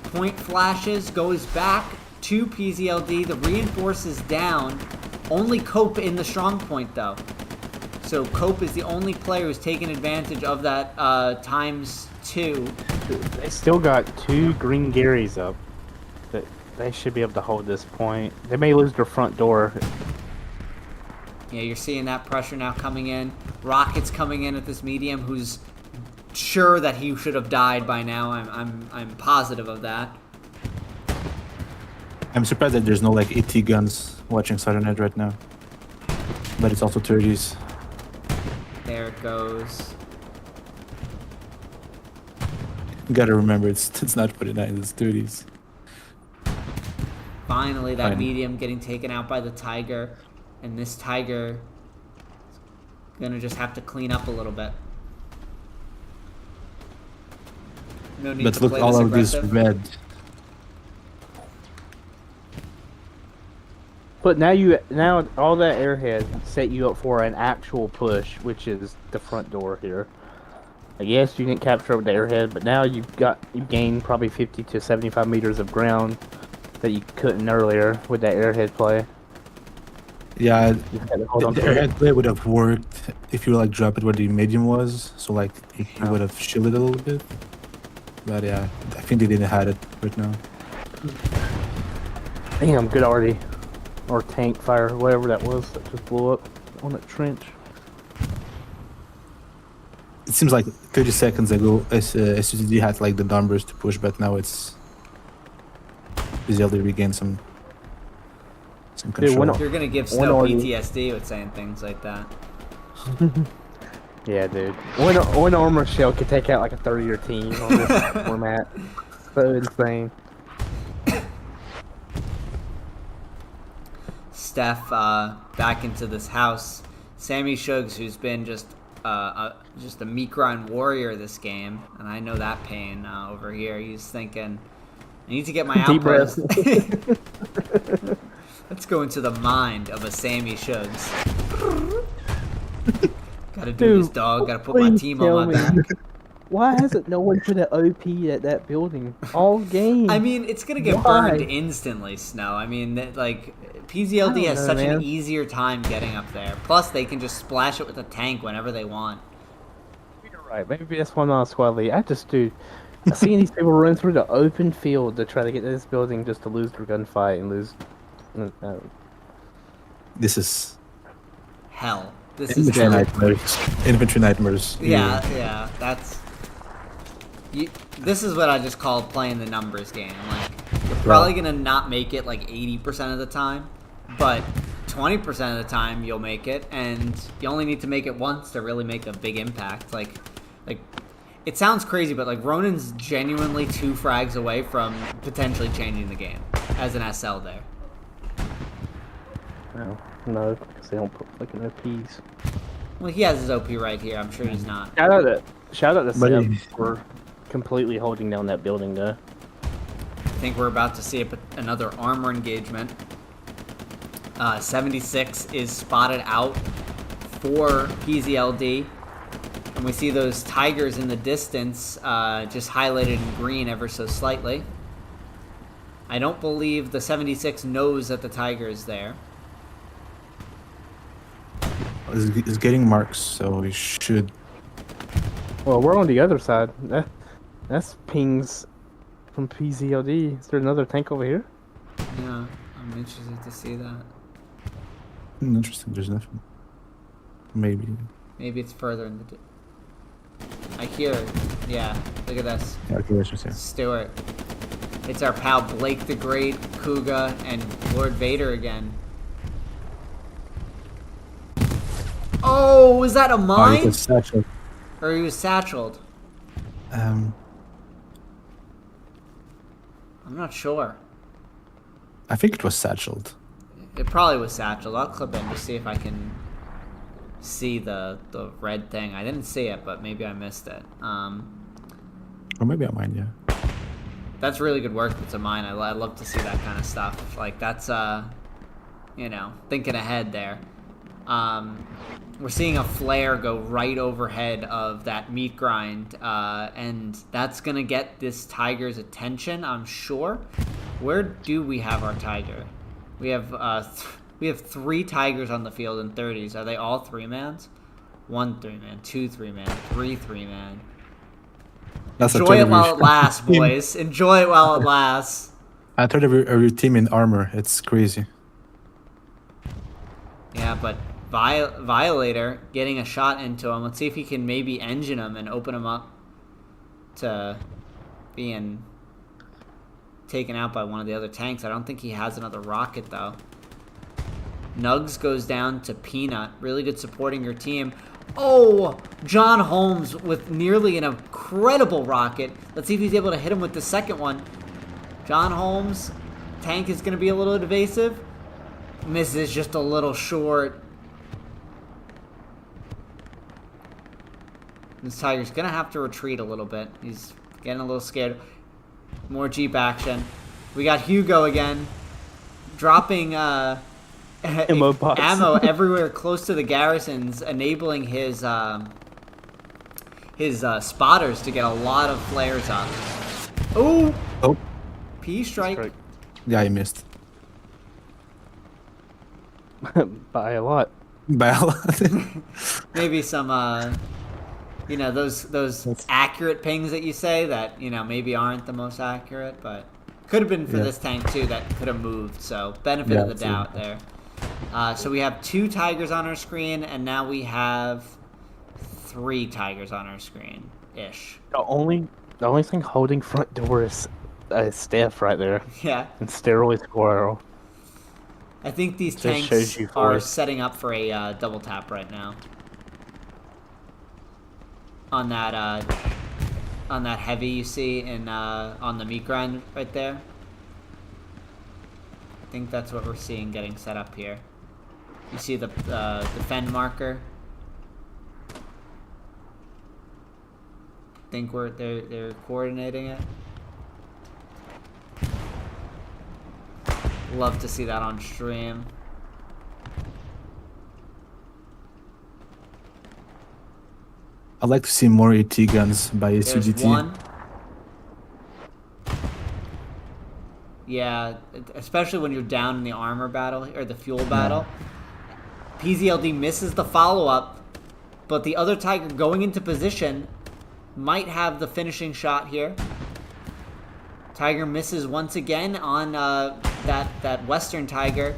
Point flashes, goes back to PzLD. The reinforce is down. Only Cope in the strong point, though. So Cope is the only player who's taken advantage of that ×2. They still got 2 green Garys up. They should be able to hold this point. They may lose their front door. Yeah, you're seeing that pressure now coming in. Rocket's coming in at this medium, who's sure that he should have died by now. I'm positive of that. I'm surprised that there's no like AT guns watching Southern Ed right now. But it's also 30s. There it goes. You gotta remember, it's not 49, it's 30s. Finally, that Fine. medium getting taken out by the tiger. And this tiger is gonna just have to clean up a little bit. No need But to look, play all this of this aggressive. red. But now all that airhead set you up for an actual push, which is the front door here. I guess you didn't capture the airhead, but now you gained probably 50 to 75 meters of ground that you couldn't earlier with that airhead play. Yeah, You had to hold on the to it. airhead play would have worked if you like drop it where the medium was, so like he would have shielded a little bit. But yeah, I think they didn't have it right now. Damn, good already. Or tank fire, whatever that was that just blew up on that trench. It seems like 30 seconds ago, SUDT had like the numbers to push, but now it's PzLD regained some control. You're gonna give One Snow already- PTSD with saying things like that. Yeah, dude. One armor shell could take out like a 30-year team on this format. So insane. Steph back into this house. Sammy Shugs, who's been just a meat grind warrior this game, and I know that pain over here. He's thinking, I need to get my Deep breath. outburst. Let's go into the mind of a Sammy Shugs. Gotta do this, Dude, dog. Gotta put my please team tell on my me. back. Why hasn't no one put an OP at that building all game? I mean, it's gonna get Why? burned instantly, Snow. I mean, like, PzLD I has don't such know, an man. easier time getting up there. Plus, they can just splash it with a tank whenever they want. You're right. Maybe that's why I'm not a squad lead. I just do. I seen these people run through the open field to try to get to this building just to lose their gunfight and lose. This is Hell, this is infantry hell. nightmares. Infantry nightmares. Yeah, that's. This is what I just call playing the numbers game. Like, You're probably gonna not make it like 80% of the time, but 20% of the time you'll make it, and you only need to make it once to really make a big impact. Like it sounds crazy, but like Ronin's genuinely 2 frags away from potentially changing the game as an SL there. No, because they don't put fucking OPs. Well, he has his OP right here. I'm sure he's not. Shout out to But Seb for completely holding down that building though. I think we're about to see another armor engagement. 76 is spotted out for PzLD. And we see those tigers in the distance, just highlighted in green ever so slightly. I don't believe the 76 knows that the tiger is there. It's getting marks, so we should. Well, we're on the other side. That's pings from PzLD. Is there another tank over here? Yeah, I'm interested to see that. Interesting. There's nothing. Maybe. Maybe it's further in the... I hear it. Yeah, look at this. Yeah, okay, that's just here. Stewart. It's our pal Blake the Great, Kuga, and Lord Vader again. Oh, was that a Oh, he mine? was satchel. Or he was satcheled? Um, I'm not sure. I think it was satcheled. It probably was satcheled. I'll clip in to see if I can see the red thing. I didn't see it, but maybe I missed it. Or maybe I mind, yeah. That's really good work. It's a mine. I love to see that kind of stuff. Like that's you know, thinking ahead there. We're seeing a flare go right overhead of that meat grind, and that's gonna get this tiger's attention, I'm sure. Where do we have our tiger? We have 3 tigers on the field in 30s. Are they all 3-mans? 1 3-man, 2 3-man, 3 3-man. That's Enjoy it while it lasts, boys. Enjoy it while it lasts. I thought every team in armor. It's crazy. Yeah, but Violator getting a shot into him. Let's see if he can maybe engine him and open him up to being taken out by one of the other tanks. I don't think he has another rocket, though. Nugs goes down to Peanut. Really good supporting your team. Oh, John Holmes with nearly an incredible rocket. Let's see if he's able to hit him with the second one. John Holmes. Tank is going to be a little evasive. Misses just a little short. This tiger's going to have to retreat a little bit. He's getting a little scared. More Jeep action. We got Hugo again. Dropping Ammo box. ammo everywhere close to the garrisons, enabling his spotters to get a lot of flares up. Ooh! Oh, P strike. yeah, he missed. By a lot. By a lot. Maybe some you know, those accurate pings that you say that, you know, maybe aren't the most accurate, but could have been for this tank too that could have moved, so benefit of the doubt there. So we have 2 tigers on our screen, and now we have 3 tigers on our screen ish. The only thing holding front door is Steph right there. Yeah. And Steroid Squirrel. I think these Just tanks shows you are force. setting up for a double tap right now. On that heavy you see in on the meat grind right there. I think that's what we're seeing getting set up here. You see the defend marker. I think they're coordinating it. Love to see that on stream. I'd like to see more AT guns by There's SUDT. one. Yeah, especially when you're down in the armor battle or the fuel battle. PzLD misses the follow-up, but the other tiger going into position might have the finishing shot here. Tiger misses once again on that western tiger.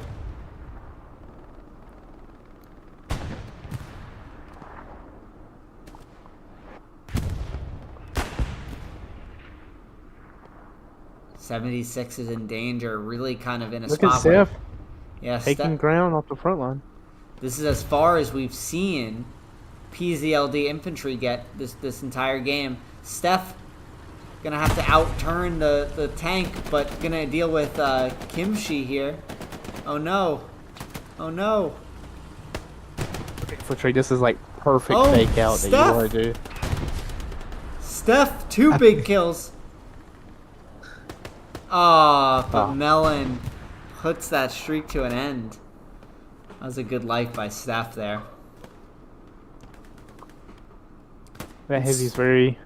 76 is in danger, really kind of in a Look spot at Steph yeah, taking ground off the front line. this is as far as we've seen PzLD infantry get this entire game. Steph gonna have to outturn the tank, but gonna deal with Kimchi here. Oh no. Oh no. Infantry, this is like perfect Oh, fake out that you Steph! want to do. Steph, 2 big kills. Oh, but Melon puts that streak to an end. That was a good life by Steph there. That heavy's very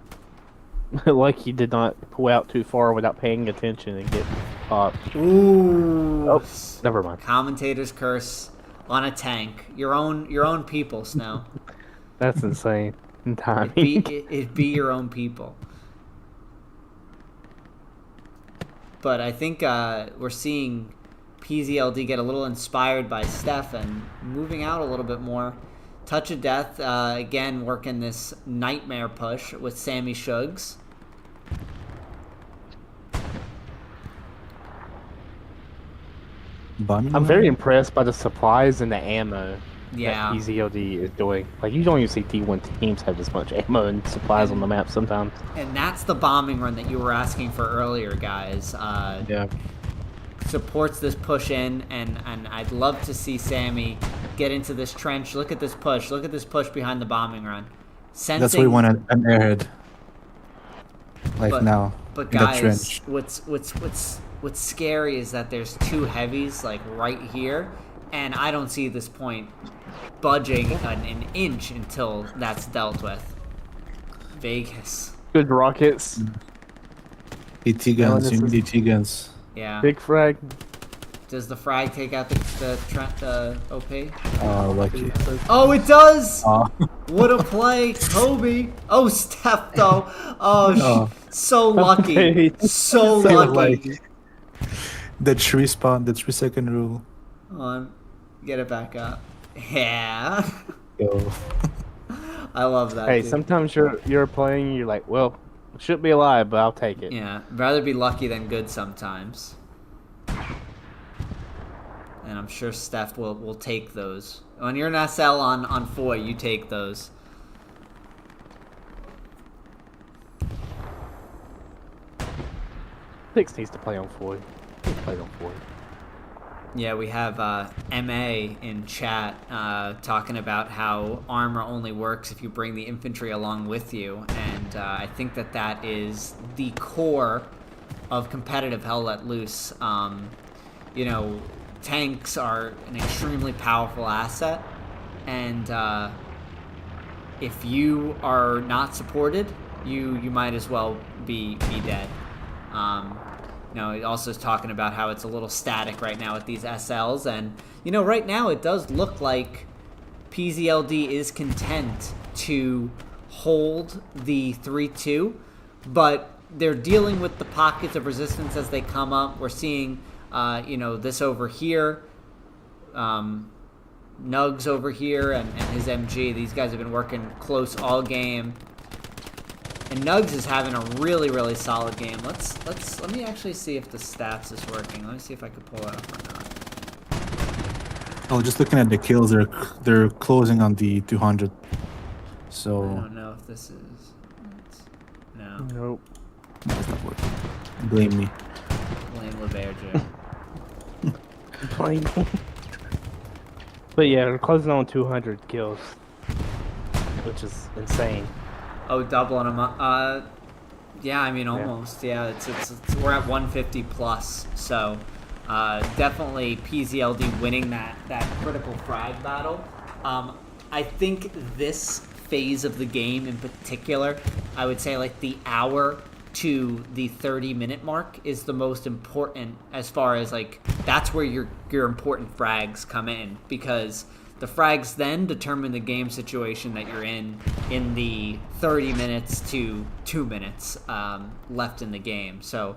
like he did not pull out too far without paying attention and get popped. Ooh. Oh, never mind. Commentator's curse on a tank. Your own people, Snow. That's insane. Timing. It'd be your own people. But I think we're seeing PzLD get a little inspired by Steph and moving out a little bit more. Touch of Death, again, working this nightmare push with Sammy Shugs. I'm very impressed by the supplies and the ammo Yeah. that PzLD is doing. Like, you don't even see D1 teams have this much ammo and supplies on the map sometimes. And that's the bombing run that you were asking for earlier, guys. Yeah. Supports this push in, and I'd love to see Sammy get into this trench. Look at this push. Look at this push behind the bombing run. Sensing, That's why we want an airhead. Like But- now. But in that guys, trench. what's scary is that there's 2 heavies like right here, and I don't see this point budging an inch until that's dealt with. Vegas. Good rockets. ET guns, this you is- need ET guns. Yeah. Big frag. Does the frag take out the OP? Oh, lucky. Oh, it does! Oh. What a play, Kobe! Oh, Steph though. Oh, Oh. so lucky, so So lucky. lucky. The 3-second rule. Hold on, get it back up. Yeah, Yo. I love that. Hey, dude. sometimes you're playing, you're like, well, it should be alive, but I'll take it. Yeah, rather be lucky than good sometimes. And I'm sure Steph will take those. When you're an SL on Foy, you take those. Six needs to play on Floyd. He played on Floyd. Yeah, we have MA in chat talking about how armor only works if you bring the infantry along with you, and I think that is the core of competitive Hell Let Loose. You know, tanks are an extremely powerful asset, and if you are not supported, you might as well be dead. You know, it also is talking about how it's a little static right now with these SLs, and you know, right now it does look like PzLD is content to hold the 3-2, but they're dealing with the pockets of resistance as they come up. We're seeing, you know, this over here, Nugs over here, and his MG. These guys have been working close all game. And Nugs is having a really, really solid game. Let me actually see if the stats is working. Let me see if I could pull it up or not. Oh, just looking at the kills, they're closing on the 200. I So don't know if this is. No. Nope. no, it's not working. Blame me. Blame LeBerger. Playing. But yeah, they're closing on 200 kills, which is insane. Oh, doubling them up. Yeah, I mean, almost. Yeah, it's we're at 150 plus. So, definitely PzLD winning that critical frag battle. I think this phase of the game in particular, I would say like the hour to the 30-minute mark is the most important, as far as like that's where your important frags come in, because the frags then determine the game situation that you're in the 30 minutes to 2 minutes left in the game. So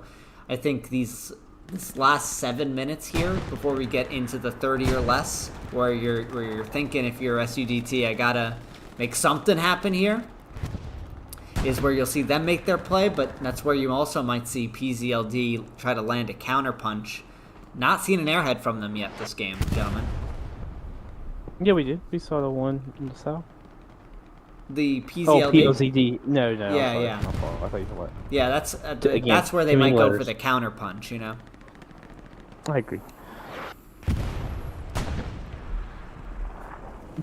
I think this last 7 minutes here before we get into the 30 or less, where you're thinking, if you're SUDT, I gotta make something happen here, is where you'll see them make their play, but that's where you also might see PzLD try to land a counter punch. Not seen an airhead from them yet this game, gentlemen. Yeah, we did. We saw the one in the south. The PzLD. Oh, PzLD. No. Yeah, sorry, yeah. my fault. I thought you said what? Yeah, that's Again, that's where they too might many go for letters. the counter punch, you know. I agree.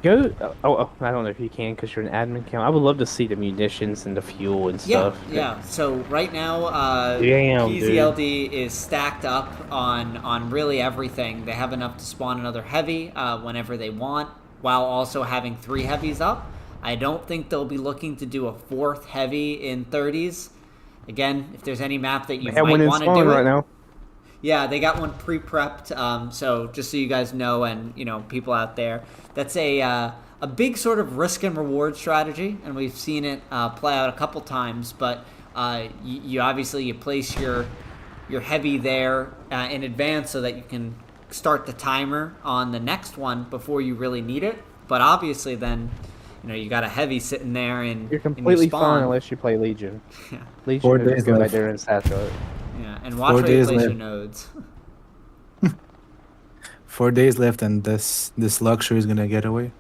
Go. I don't know if you can because you're an admin account. I would love to see the munitions and the fuel and Yeah, stuff. yeah. So right now, Damn, PzLD is stacked up on really everything. They have enough to spawn another heavy whenever they want, while also having 3 heavies up. I don't think they'll be looking to do a 4th heavy in 30s. Again, if there's any map that you They have one might in want to spawn do right it, now. yeah, they got one pre-prepped. So just so you guys know, and you know, people out there, that's a big sort of risk and reward strategy, and we've seen it play out a couple times. But you obviously you place your heavy there in advance so that you can start the timer on the next one before you really need it. But obviously, then you know you got a heavy sitting there in You're in your completely spawn. fine unless you play Legion. Yeah. Legion 4 is days good right left. there in Satchel. Yeah, and watch 4 where you days place your left. nodes. 4 days left, and this luxury is gonna get away.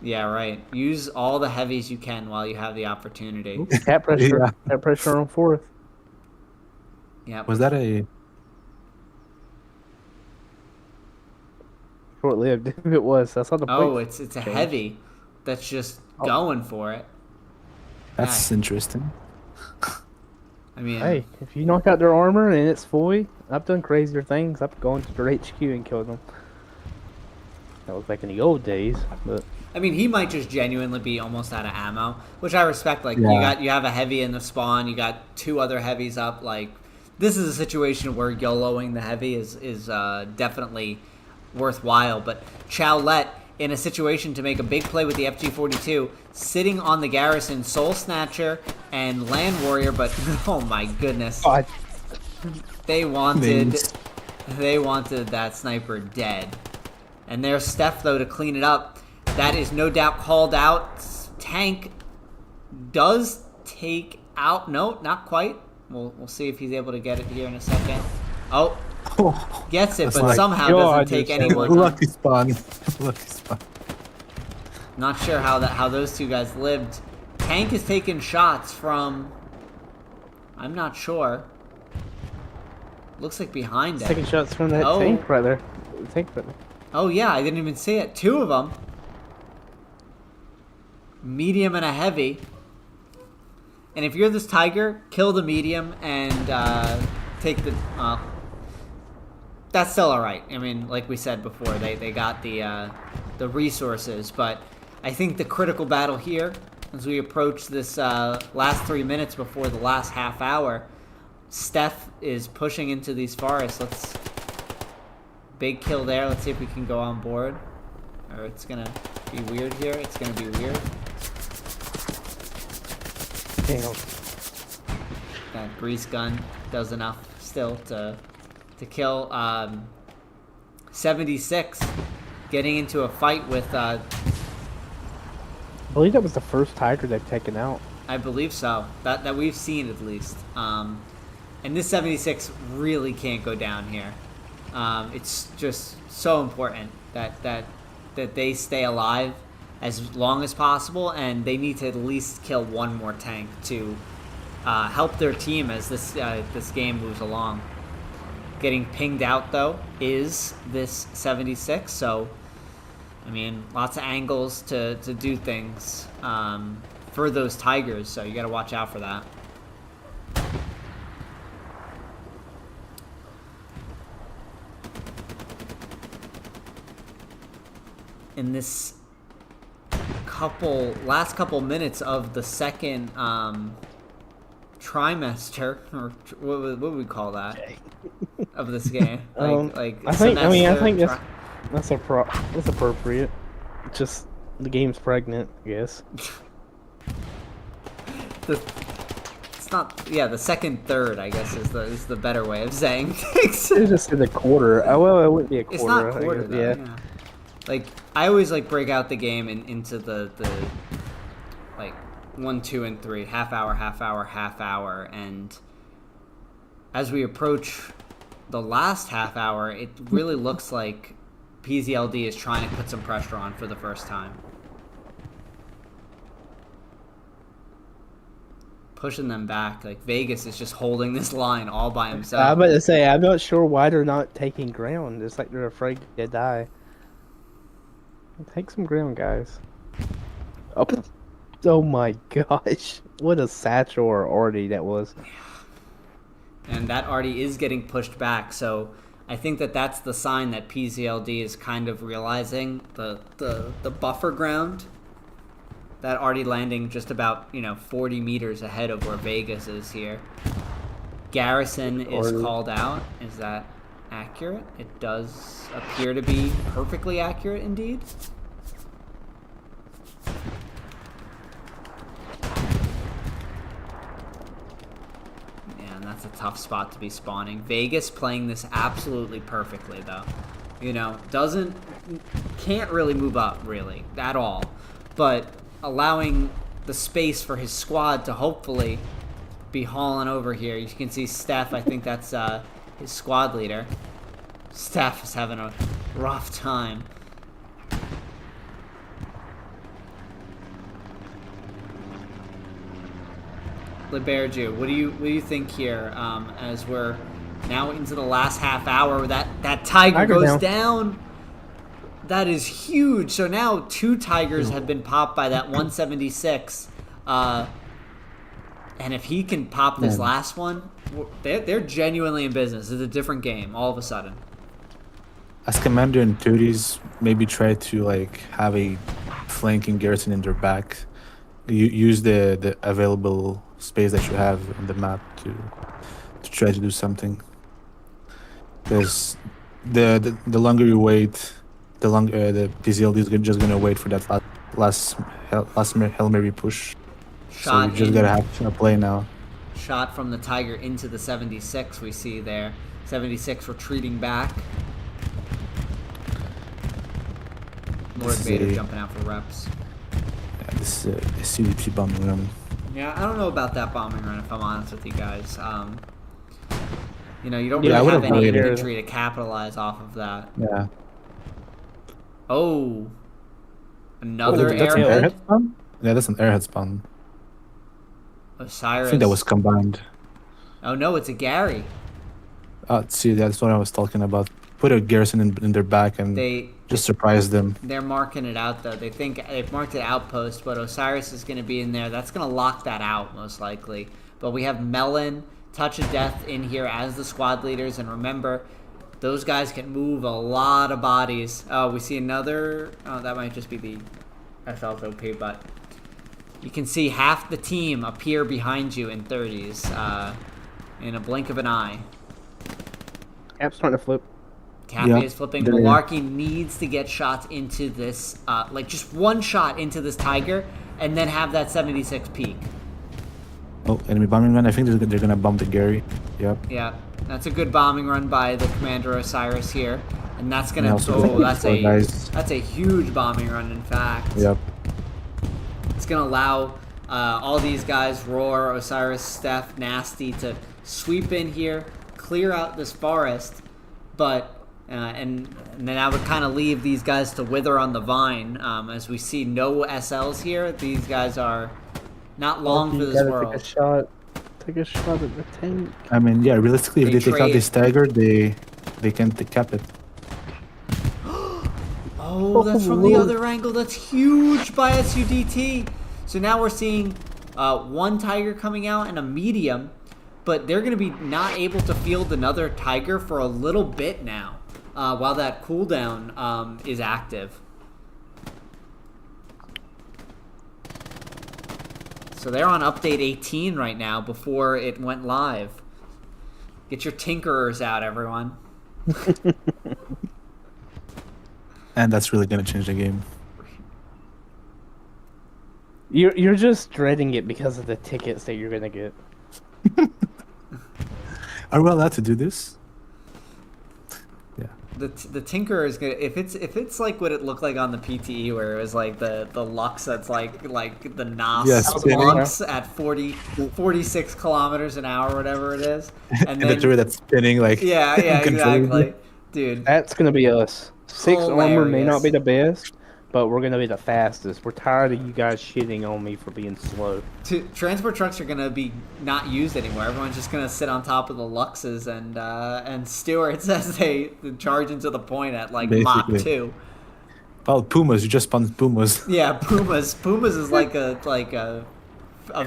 Yeah, right. Use all the heavies you can while you have the opportunity. Cat pressure. Yeah. Cat pressure on 4th. Yeah. Was that a? Short-lived. If it was, I saw the. Oh, plates it's a change. heavy that's just Oh. going for it. That's interesting. I mean, Hey, if you knock out their armor and it's fully, I've done crazier things. I've gone to their HQ and killed them. That was back in the old days, but I mean, he might just genuinely be almost out of ammo, which I respect. Like you have a heavy in the spawn, you got 2 other heavies up. Like this is a situation where YOLOing the heavy is definitely worthwhile. But Chowlet, in a situation to make a big play with the FG-42, sitting on the garrison, Soul Snatcher and Land Warrior, but oh my goodness, they wanted that sniper dead. And there's Steph, though, to clean it up. That is no doubt called out. Tank does take out. No, not quite. We'll see if he's able to get it here in a second. Oh, gets it, That's but like, somehow God, doesn't take you're so anyone. Lucky spawn. Lucky spawn. Not sure how those 2 guys lived. Tank is taking shots from. I'm not sure. Looks like behind it. taking shots from that Oh. tank right there. Tank right there. Oh yeah, I didn't even see it. 2 of them. Medium and a heavy. And if you're this Tiger, kill the medium and take the. That's still all right. I mean, like we said before, they got the resources, but I think the critical battle here, as we approach this last 3 minutes before the last half hour, Steph is pushing into these forests. Big kill there. Let's see if we can go on board. Or it's gonna be weird here. It's gonna be weird. Damn. That grease gun does enough still to kill 76. Getting into a fight with I believe that was the first Tiger they've taken out. I believe so. That we've seen at least. And this 76 really can't go down here. It's just so important that they stay alive as long as possible, and they need to at least kill 1 more tank to help their team as this game moves along. Getting pinged out though is this 76, so I mean lots of angles to do things for those Tigers, so you got to watch out for that. In this last couple minutes of the second trimester, or what would we call that, of this game? Like I think semester, that's appropriate. Just the game's pregnant, I guess. It's not. Yeah, the second third, I guess, is the better way of saying things. It's just in the quarter. Oh well, it wouldn't be a quarter. It's not I quarter guess, though. Yeah. Like I always like break out the game into the like 1, 2, and 3. Half hour, half hour, half hour. And as we approach the last half hour, it really looks like PzLD is trying to put some pressure on for the first time. Pushing them back. Like, Vegas is just holding this line all by himself. I'm about to say, I'm not sure why they're not taking ground. It's like they're afraid to die. Take some ground, guys. Oh, oh my gosh. What a satchel or Artie that was. And that Artie is getting pushed back, so I think that that's the sign that PzLD is kind of realizing the buffer ground. That Artie landing just about, 40 meters ahead of where Vegas is here. Garrison is called out. Is that accurate? It does appear to be perfectly accurate indeed. Yeah, and that's a tough spot to be spawning. Vegas playing this absolutely perfectly, though. Can't really move up, really, at all. But allowing the space for his squad to hopefully be hauling over here. You can see Steph, I think that's his squad leader. Steph is having a rough time. Liberju, what do you think here as we're now into the last half hour? That tiger goes down. That is huge. So now 2 tigers have been popped by that 176. And if he can pop this last one, they're genuinely in business. It's a different game all of a sudden. As commander in 30s, maybe try to have a flanking garrison in their back. You use the available space that you have in the map to try to do something. Because the longer you wait, the PzLD is just gonna wait for that last Hail Mary push. So you just gotta have to play now. Shot from the Tiger into the 76 we see there. 76 retreating back. Lord Vader jumping out for reps. Yeah, this is a SUDT bombing run. Yeah, I don't know about that bombing run if I'm honest with you guys. You don't really have any infantry to capitalize off of that. Yeah. Oh, another airhead? Spawn? Yeah, that's an airhead spawn. Osiris. I think that was combined. Oh no, it's a Gary. See, that's what I was talking about. Put a garrison in their back and just surprise them. They're marking it out though. They think they've marked it outpost, but Osiris is going to be in there. That's going to lock that out most likely. But we have Melon, Touch of Death in here as the squad leaders, and remember, those guys can move a lot of bodies. Oh, we see another. Oh, that might just be the FLOP, but you can see half the team appear behind you in 30s in a blink of an eye. Cap's starting to flip. Cappy is flipping. Malarkey needs to get shots into this, just one shot into this Tiger, and then have that 76 peak. Oh, enemy bombing run. I think they're gonna bomb the Gary. Yep. Yeah, that's a good bombing run by the Commander Osiris here, and that's gonna. That's a huge bombing run. In fact. Yep. It's gonna allow all these guys, Roar, Osiris, Steph, Nasty, to sweep in here, clear out this forest, but. And then I would kind of leave these guys to wither on the vine. As we see no SLs here, these guys are not long for this world. Take a shot at the tank. I mean, yeah, realistically, if they take out this Tiger, they can cap it. Oh, that's from the other angle. That's huge by SUDT. So now we're seeing one Tiger coming out and a medium, but they're going to be not able to field another Tiger for a little bit now. While that cooldown is active. So they're on update 18 right now before it went live. Get your tinkerers out, everyone. And that's really going to change the game. You're just dreading it because of the tickets that you're going to get. Are we allowed to do this? the Tinker is gonna if it's like what it looked like on the PTE where it was like the Lux that's like the NOS Yes, Lux at 46 kilometers an hour, whatever it is, And the turret that's spinning like. yeah, exactly, dude. That's gonna be us. 6 armor may not Hilarious. be the best, but we're gonna be the fastest. We're tired of you guys shitting on me for being slow. Transport trucks are gonna be not used anymore. Everyone's just gonna sit on top of the Luxes and Stewards as they charge into the point at like Mach Basically. 2. Oh, Pumas! You just spawned Pumas. Yeah, Pumas is like a Trucks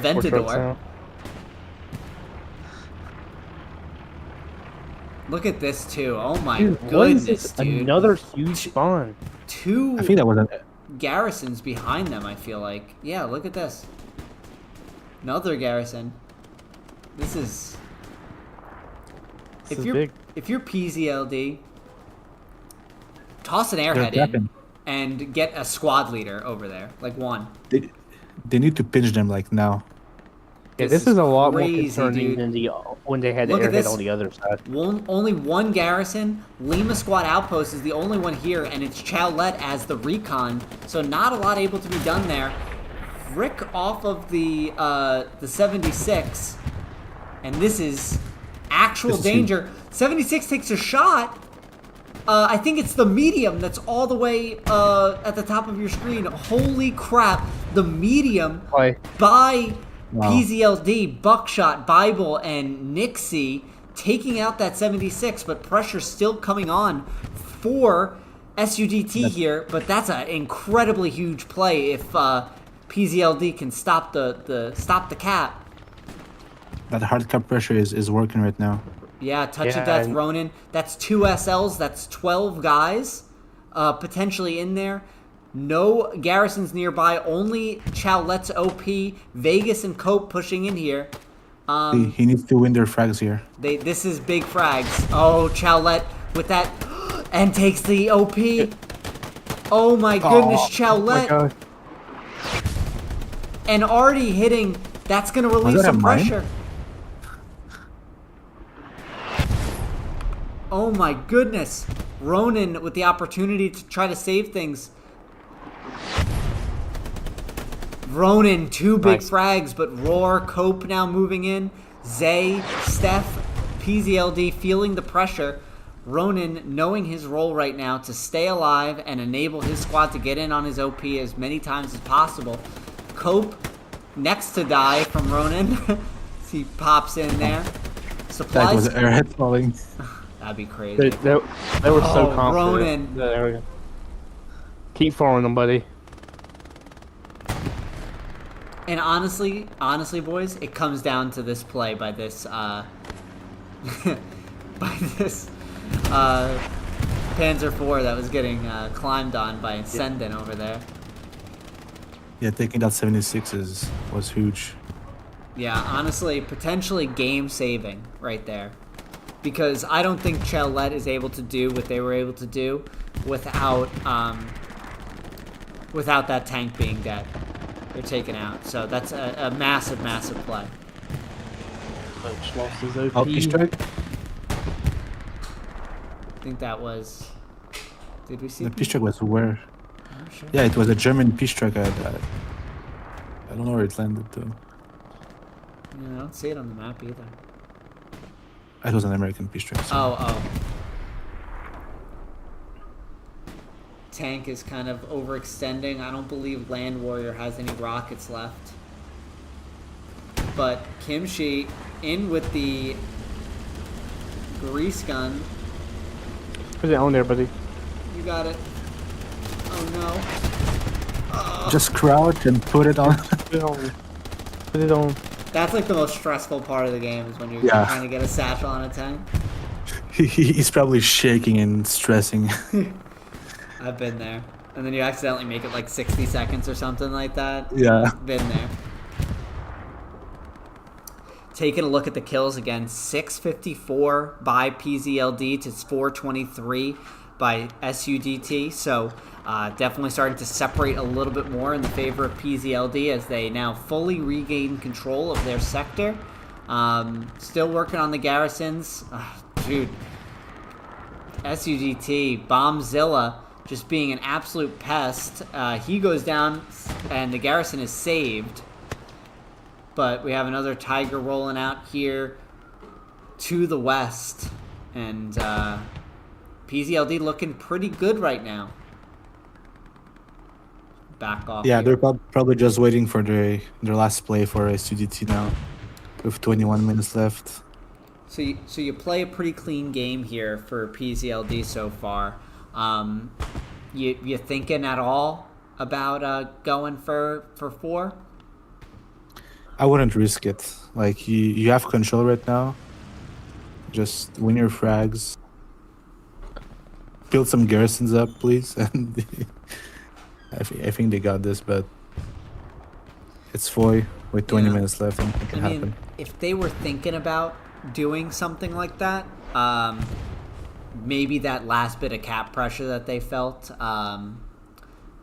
Ventador. now. Look at this too. Oh my Dude, what is goodness, this? dude. Another huge spawn. Two I think that was an. garrisons behind them, I feel like. Yeah, look at this. Another garrison. This is This is big. if you're PzLD, toss an airhead in attacking. and get a squad leader over there. Like one. They need to pinch them like now. Yeah, This this is a lot crazy, more concerning dude. than the when they had the Look at airhead this. on the other side. Only one garrison. Lima Squad Outpost is the only one here, and it's Chowlet as the recon. So not a lot able to be done there. Rick off of the 76, and this is actual This is danger. 76 takes a shot. I think it's the medium that's all the way at the top of your screen. Holy crap! The medium Play. by Wow. PzLD, Buckshot, Bible, and Nixie taking out that 76, but pressure still coming on for SUDT here. But that's an incredibly huge play if PzLD can stop the cap. That hard cap pressure is working right now. Yeah, touch of Yeah, death, and- Ronin. That's 2 SLs. That's 12 guys potentially in there. No garrisons nearby. Only Chowlet's OP, Vegas, and Cope pushing in here. He needs to win their frags here. This is big frags. Oh, Chowlet with that, and takes the OP. Oh my goodness, Oh my Chowlet, God. and already hitting. That's gonna release that a some mine? pressure. Oh my goodness, Ronin with the opportunity to try to save things. Ronin, 2 big Nice. frags, but Roar, Cope now moving in. Zay, Steph, PzLD feeling the pressure. Ronin knowing his role right now to stay alive and enable his squad to get in on his OP as many times as possible. Cope next to die from Ronin. As he pops in there. That Supplies. was airhead falling. That'd be crazy. They were so Oh, confident. Ronin. There we go. Keep following them, buddy. And honestly, boys, it comes down to this play by this, by this, Panzer IV that was getting climbed on by Ascendant over there. Yeah, taking that 76 was huge. Yeah, honestly, potentially game saving right there, because I don't think Chowlet is able to do what they were able to do without that tank being dead. They're taken out, so that's a massive, massive play. Coach lost his OP. Oh, strike. I think that was. Did we see? The P-strike was where? I'm not sure. Yeah, it was a German P-strike. I don't know where it landed though. Yeah, I don't see it on the map either. It was an American P-strike. So. Oh. Tank is kind of overextending. I don't believe Land Warrior has any rockets left. But Kimchi in with the grease gun. Put it on there, buddy. You got it. Oh no. Just crouch and put it on. Put it on. Put it on. That's like the most stressful part of the game is when you're Yeah. trying to get a satchel on a tank. He's probably shaking and stressing. I've been there. And then you accidentally make it like 60 seconds or something like that. Yeah. Been there. Taking a look at the kills again. 654 by PzLD to 423 by SUDT. So definitely starting to separate a little bit more in the favor of PzLD as they now fully regain control of their sector. Still working on the garrisons. Dude. SUDT, Bombzilla, just being an absolute pest. He goes down, and the garrison is saved. But we have another Tiger rolling out here to the west. And PzLD looking pretty good right now. Back off. Yeah, here. they're probably just waiting for their last play for SUDT now, with 21 minutes left. So you play a pretty clean game here for PzLD so far. You thinking at all about going for 4? I wouldn't risk it. Like, you have control right now. Just win your frags. Build some garrisons up, please. And I think they got this, but it's Foy with 20 minutes left, and it can happen. If they were thinking about doing something like that, maybe that last bit of cap pressure that they felt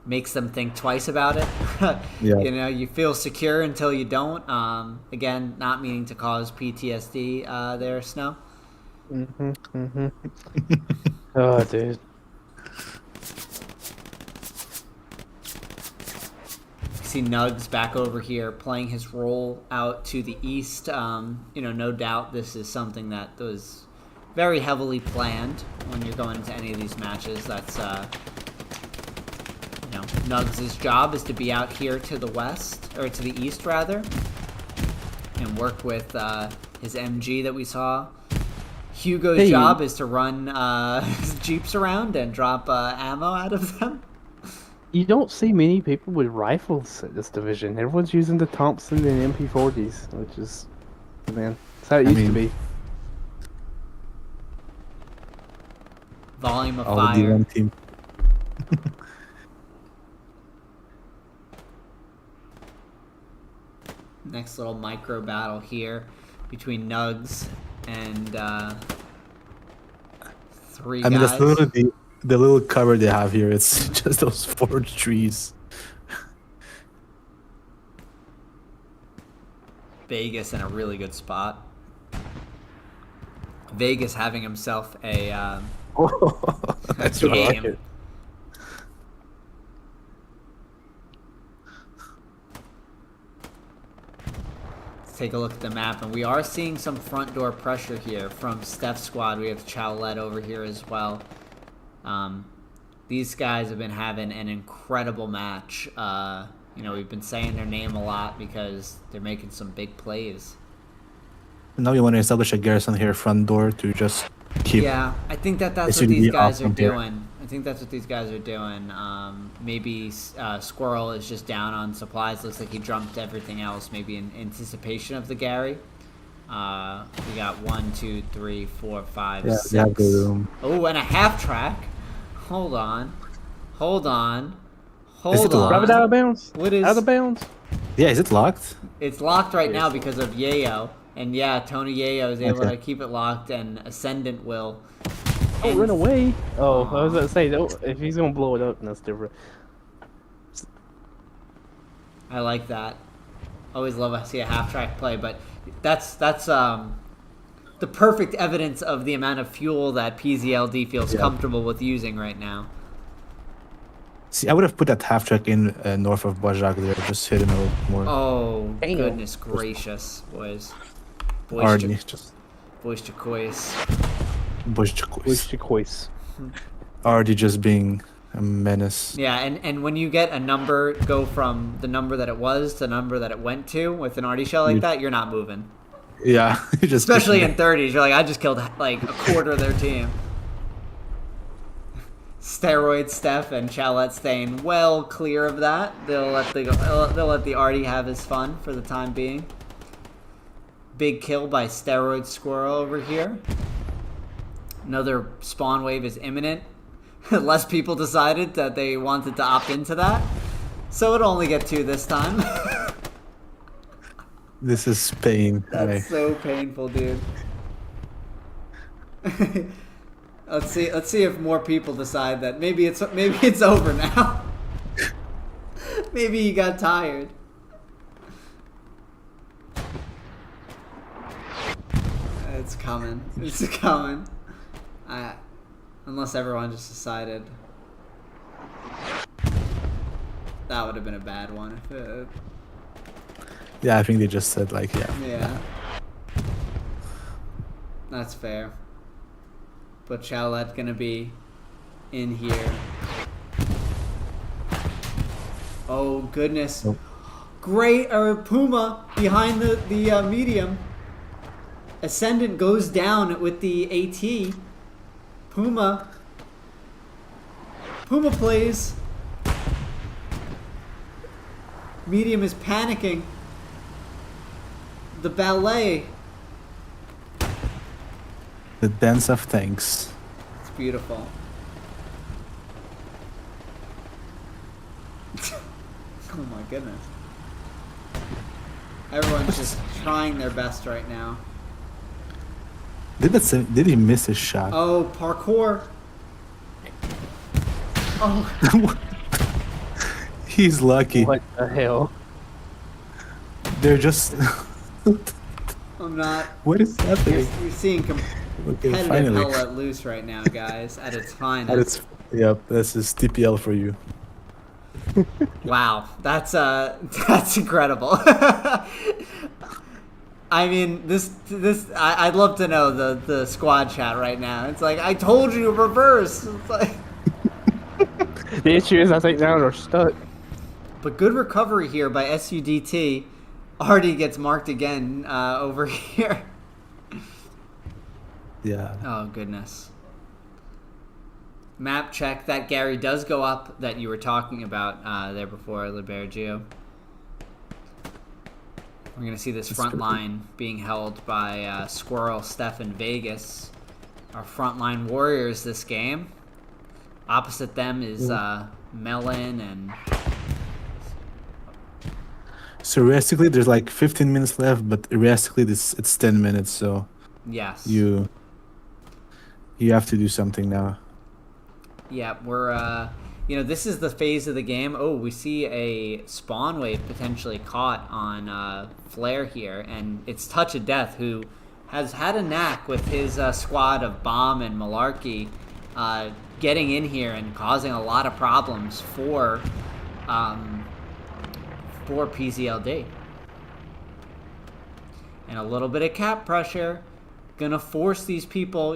makes them think twice about it. Yeah. You know, you feel secure until you don't. Again, not meaning to cause PTSD there, Snow. Oh, dude. See Nugs back over here playing his role out to the east. You know, no doubt this is something that was very heavily planned when you're going into any of these matches. That's, you know, Nugs' job is to be out here to the west, or to the east rather, and work with his MG that we saw. Hugo's job is to run his jeeps around and drop ammo out of them. You don't see many people with rifles at this division. Everyone's using the Thompson and MP40s, which is, man, that's how it used to be. Volume of All fire. the D1 team. Next little micro battle here between Nugs and 3 I mean, guys. that's literally the little cover they have here. It's just those 4 trees. Vegas in a really good spot. Vegas having himself a That's game. what I like it. Let's take a look at the map, and we are seeing some front door pressure here from Steph's squad. We have Chowlette over here as well. These guys have been having an incredible match. You know, we've been saying their name a lot because they're making some big plays. Now you want to establish a garrison here, front door, to just keep. Yeah, I think that's what SUDT these guys off are from here. doing. I think that's what these guys are doing. Maybe Squirrel is just down on supplies. Looks like he jumped everything else, maybe in anticipation of the Gary. We got 1, 2, 3, 4, 5, Yeah, 6. they have the room. Oh, and a half track. Hold on. Hold on. Is Hold it locked? Drive it out of bounds. What is... Out of bounds. Yeah, is it locked? It's locked right now because of Yayo. And yeah, Tony Yayo is able Okay. to keep it locked, and Ascendant will. Oh, run away. Oh, I was about to say, if he's going to blow it up, then that's different. I like that. Always love to see a half-track play, but that's the perfect evidence of the amount of fuel that PzLD feels comfortable with using right now. See, I would have put that half track in north of Bajak there, just hit him a little more. Oh, Damn. goodness gracious, boys. Already, just Boys Chacois. Bajak. Already just being a menace. Yeah, and when you get a number go from the number that it was to the number that it went to with an arty shell like that, you're not moving. Yeah, you just Especially in 30s, you're like, I just killed like a quarter of their team. Steroid Steph and Chowlette staying well clear of that. They'll let the arty have his fun for the time being. Big kill by Steroid Squirrel over here. Another spawn wave is imminent. Less people decided that they wanted to opt into that, so it'll only get 2 this time. This is pain. That's so painful, dude. Let's see if more people decide that maybe it's over now. Maybe he got tired. It's coming. It's coming. Unless everyone just decided. That would have been a bad one. If it, Yeah, I think they just said like, yeah. yeah. That's fair. But Chowlet gonna be in here. Oh goodness. Nope. Great Puma behind the medium. Ascendant goes down with the AT. Puma plays. Medium is panicking. The ballet. The dance of thanks. It's beautiful. Oh my goodness. Everyone's just trying their best right now. Did he miss his shot? Oh, parkour. Oh, He's lucky. What the hell? They're just. I'm not. What is happening? You're seeing Okay, competitive finally. hell let loose right now, guys, at its finest. That's, yep, this is TPL for you. Wow, that's incredible. I mean, I'd love to know the squad chat right now. It's like, I told you reverse. It's like, The issue is I think now they're stuck. but good recovery here by SUDT. Already gets marked again over here. Yeah. Oh goodness. Map check. That Gary does go up that you were talking about there before, Libergio. We're going to see this front line being held by Squirrel, Steph, and Vegas. Our frontline warriors this game. Opposite them is Melon and... So realistically, there's like 15 minutes left, but realistically, it's 10 minutes. So Yes. you have to do something now. Yeah, we're, this is the phase of the game. Oh, we see a spawn wave potentially caught on Flare here, and it's Touch of Death, who has had a knack with his squad of Bomb and Malarkey getting in here and causing a lot of problems for PzLD. And a little bit of cap pressure. Gonna force these people,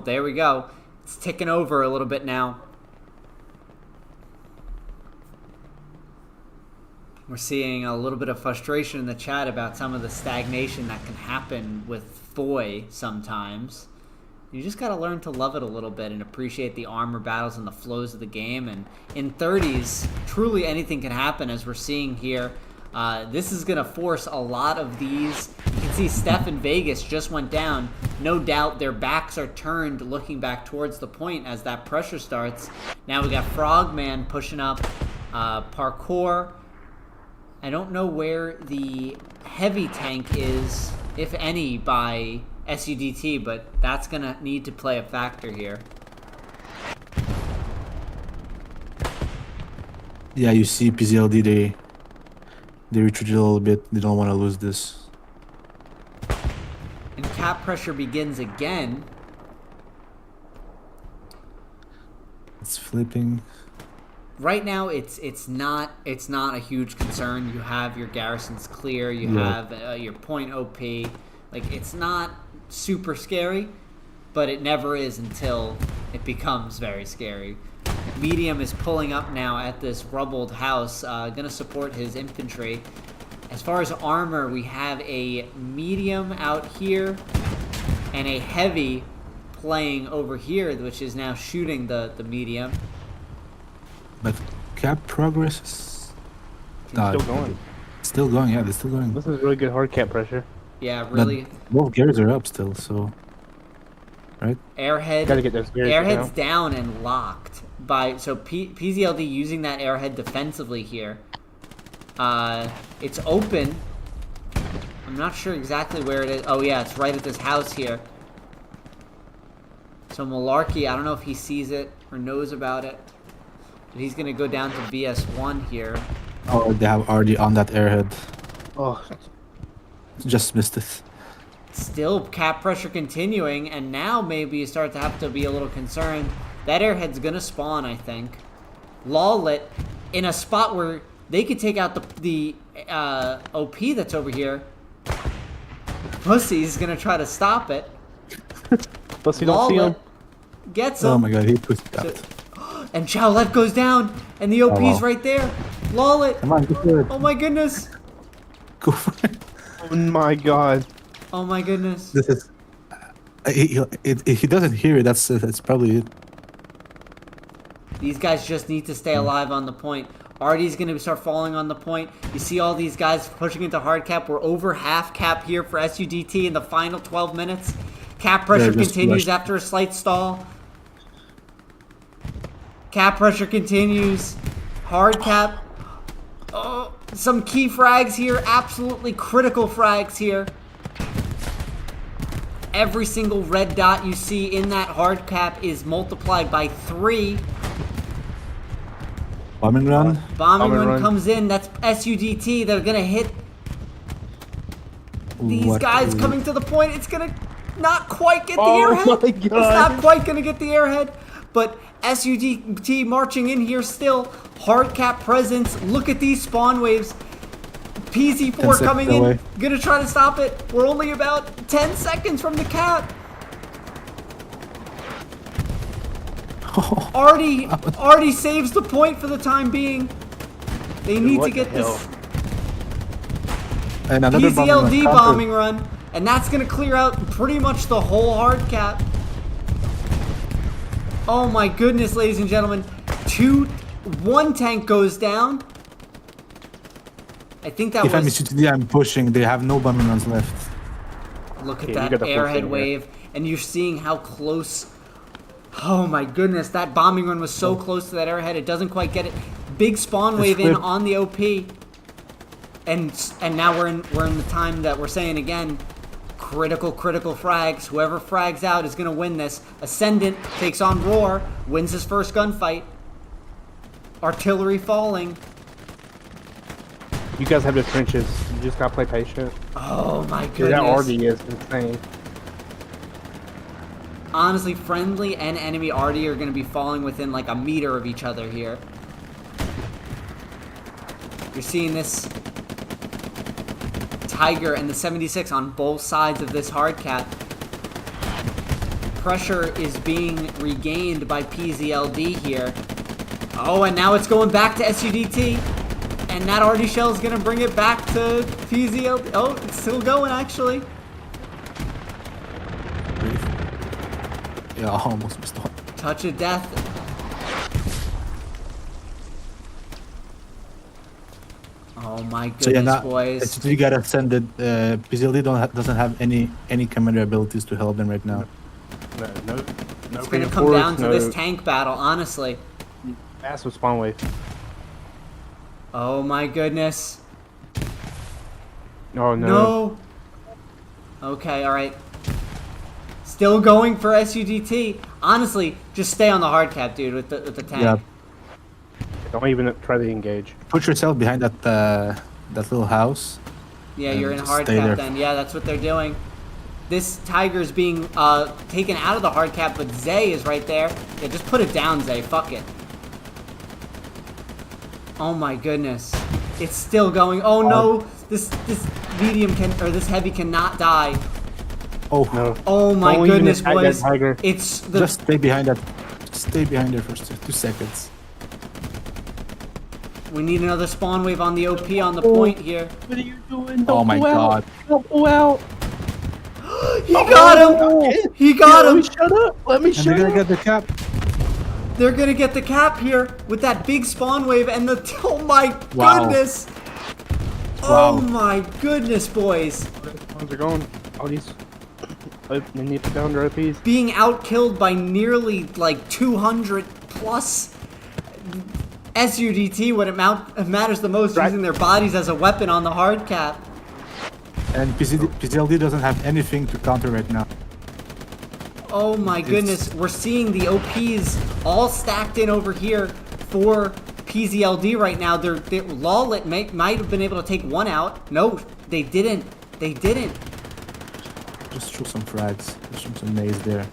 there we go. It's ticking over a little bit now. We're seeing a little bit of frustration in the chat about some of the stagnation that can happen with Foy sometimes. You just gotta learn to love it a little bit and appreciate the armor battles and the flows of the game. And in 30s, truly anything can happen, as we're seeing here. This is gonna force a lot of these. You can see Steph and Vegas just went down. No doubt their backs are turned, looking back towards the point as that pressure starts. Now we got Frogman pushing up, Parkour. I don't know where the heavy tank is, if any, by SUDT, but that's gonna need to play a factor here. Yeah, you see PzLD, they retreated a little bit. They don't want to lose this. And cap pressure begins again. It's flipping. Right now, it's not a huge concern. You have your garrisons clear. You Yeah. have your point OP. Like, it's not super scary, but it never is until it becomes very scary. Medium is pulling up now at this rubbled house, gonna support his infantry. As far as armor, we have a medium out here and a heavy playing over here, which is now shooting the medium. But cap progress is Still going. still going. Yeah, they're still going. This is really good hard cap pressure. Yeah, really. But both gears are up still, so right? Airhead. Gotta get those gears Airhead's down and locked by PzLD using that airhead defensively here. It's open. I'm not sure exactly where it is. Oh yeah, it's right at this house here. So Malarkey, I don't know if he sees it or knows about it, but he's gonna go down to VS1 here. Oh, they have already on that airhead. Oh, Just missed it. Still cap pressure continuing, and now maybe you start to have to be a little concerned. That airhead's gonna spawn, I think. Lawlet in a spot where they could take out the OP that's over here. Pussy's gonna try to stop it. Pussy don't see him. Gets him. Oh my god, he pushed it out. And Chowlet goes down, and the OP's wow. right there. Lawlet. Come on, go for it. Oh my goodness. Go for it. Oh my god. Oh my goodness. This is. He doesn't hear it. That's probably it. These guys just need to stay alive on the point. Artie's going to start falling on the point. You see all these guys pushing into hard cap. We're over half cap here for SUDT in the final 12 minutes. Cap pressure continues after a slight stall. Cap pressure continues. Hard cap. Oh, some key frags here. Absolutely critical frags here. Every single red dot you see in that hard cap is multiplied by 3. Bombing run. Bombing run comes in. That's SUDT. They're going to hit these guys coming to the point. It's going to not quite get the airhead. My God. It's not quite going to get the airhead. But SUDT marching in here still. Hard cap presence. Look at these spawn waves. PZ4 coming in. Going to try to stop it. We're only about 10 seconds from the cap. Artie saves the point for the time being. They need to get this PzLD bombing run, and that's going to clear out pretty much the whole hard cap. Oh my goodness, ladies and gentlemen. One tank goes down. I think that if I'm SUDT, I'm pushing. They have no bombing runs left. Look at that airhead wave, and you're seeing how close. Oh my goodness, that bombing run was so close to that airhead. It doesn't quite get it. Big spawn wave in on the OP. And now we're in the time that we're saying again, critical frags. Whoever frags out is going to win this. Ascendant takes on Roar, wins his first gunfight. Artillery falling. You guys have the trenches. You just gotta play patient. Oh my goodness. Dude, that Artie is insane. Honestly, friendly and enemy Artie are going to be falling within like a meter of each other here. You're seeing this Tiger and the 76 on both sides of this hard cap. Pressure is being regained by PzLD here. Oh, and now it's going back to SUDT. And that Artie shell is going to bring it back to PzLD. Oh, it's still going actually. Yeah, almost missed one. Touch of death. Oh my goodness, boys. You gotta send it. PzLD doesn't have any commander abilities to help them right now. No it's gonna come down to this tank battle, honestly. Massive spawn wave. Oh my goodness. Oh no. No. Okay, alright. Still going for SUDT. Honestly, just stay on the hard cap, dude, with the tank. Yeah. Don't even try to engage. Put yourself behind that little house. Yeah, you're in hard cap then. Yeah, that's what they're doing. This Tiger's being taken out of the hard cap, but Zay is right there. Yeah, just put it down, Zay. Fuck it. Oh my goodness. It's still going. Oh no. This medium this heavy cannot die. Oh no. Oh my goodness, boys. It's the just stay behind that. Just stay behind there for 2 seconds. We need another spawn wave on the OP on the point here. What are you doing? Oh my god. Don't go out. He got him! He got him! Shut up! Let me shut up! They're gonna get the cap. They're gonna get the cap here with that big spawn wave and the. Oh my goodness! Wow. Oh my goodness, boys! Ones are going. All these. They need to down their OPs. Being outkilled by nearly like 200 plus. SUDT, what it matters the most, using their bodies as a weapon on the hard cap. And PzLD doesn't have anything to counter right now. Oh my goodness, we're seeing the OPs all stacked in over here for PzLD right now. Lawlet might have been able to take one out. No, they didn't. They didn't. Just shoot some frags. Just shoot some maze there.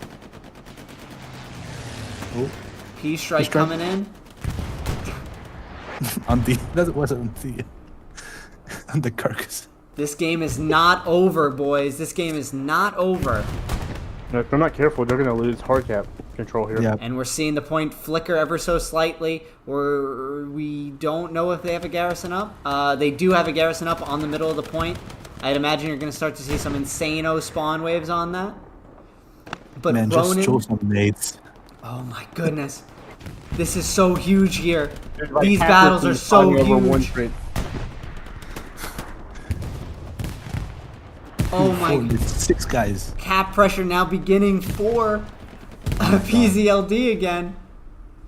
Oh, P-Strike P-Strike. coming in. on the that wasn't on the on the carcass. This game is not over, boys. This game is not over. If they're not careful, they're gonna lose hard cap control here. Yeah. And we're seeing the point flicker ever so slightly. We don't know if they have a garrison up. They do have a garrison up on the middle of the point. I'd imagine you're going to start to see some insane-o spawn waves on that. But Man, Ronin... just show some nades. Oh my goodness. This is so huge here. Like These half battles the are team so fighting over one huge. straight. Oh my... Holy, 6 guys. Cap pressure now beginning for PzLD again.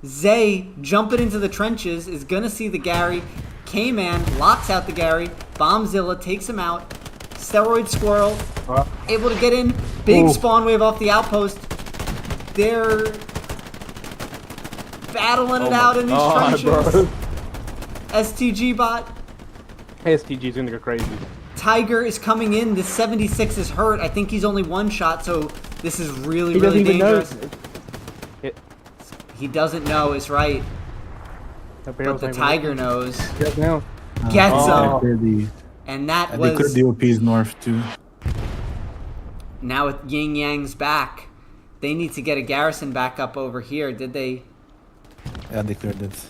Zay jumping into the trenches is gonna see the Gary. K-Man locks out the Gary. Bombzilla takes him out. Steroid Squirrel able to get in. Big Ooh. spawn wave off the outpost. They're battling it out in these trenches. Bro. STG bot. STG's gonna go crazy. Tiger is coming in. This 76 is hurt. I think he's only one shot, so this is really, He really doesn't even know. dangerous. He doesn't know, is right. But the Tiger knows. Yes, now. Gets Oh. him. And that And they could was... do OPs north too. Now with Yin Yang's back, they need to get a garrison back up over here. Did they? Yeah, they cleared it.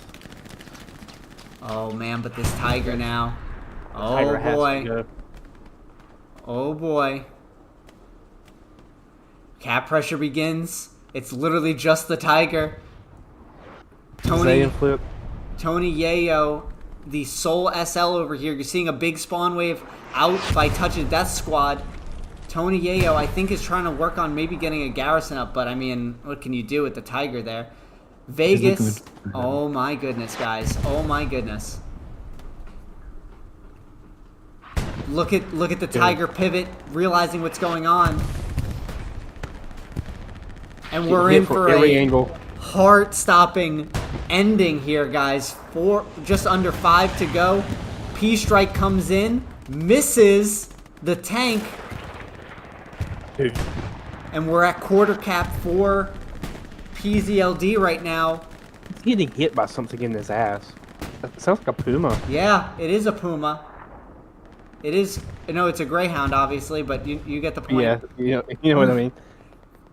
Oh man, but this Tiger now. Oh Tiger has to boy. go. Oh boy. Cap pressure begins. It's literally just the Tiger. Zay Tony, and Flip. Tony Yayo, the sole SL over here. You're seeing a big spawn wave out by Touch of Death Squad. Tony Yayo, I think, is trying to work on maybe getting a garrison up, but I mean, what can you do with the Tiger there? Vegas. Oh my goodness, guys. Oh my goodness. Look at the Tiger pivot, realizing what's going on. And we're in for every a angle. heart-stopping ending here, guys. Just under 5 to go. P-Strike comes in, misses the tank, Dude. and we're at quarter cap for PzLD right now. He's getting hit by something in his ass. That sounds like a puma. Yeah, it is a Puma. It is, no, it's a Greyhound, obviously, but you get the point. Yeah, you know what I mean.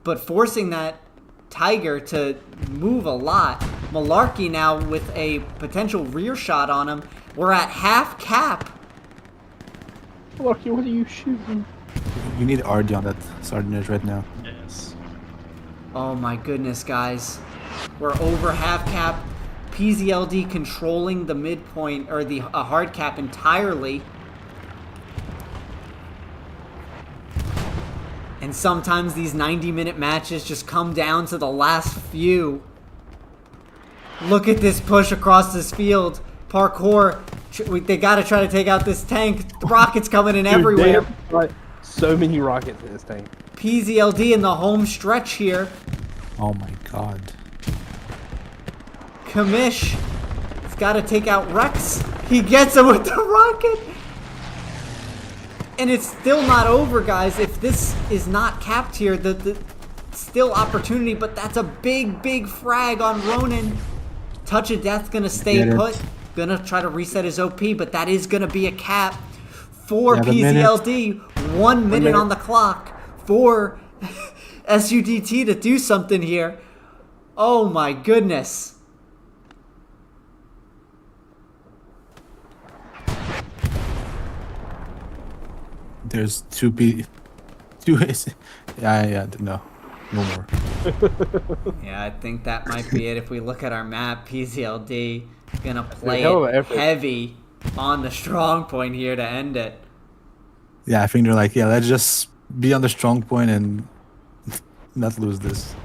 But forcing that Tiger to move a lot. Malarkey now with a potential rear shot on him. We're at half cap. Lucky, what are you shooting? You need RD on that Sardinage right now. Yes. Oh my goodness, guys. We're over half cap. PzLD controlling the midpoint, or the hard cap entirely. And sometimes these 90-minute matches just come down to the last few. Look at this push across this field. Parkour. They got to try to take out this tank. The rockets coming in Dude, everywhere. they have, like, so many rockets in this thing. PzLD in the home stretch here. Oh my god. Kamish. He's got to take out Rex. He gets him with the rocket. And it's still not over, guys. If this is not capped here, the still opportunity, but that's a big, big frag on Ronin. Touch of Death gonna stay Get it. put. Gonna try to reset his OP, but that is gonna be a cap for You have a minute. PzLD. 1 minute minute. on the clock for SUDT to do something here. Oh my goodness. There's two is yeah, no more. Yeah, I think that might be it. If we look at our map, PzLD gonna play hell of an it effort. heavy on the strong point here to end it. Yeah, I think they're like, yeah, let's just be on the strong point and not lose this.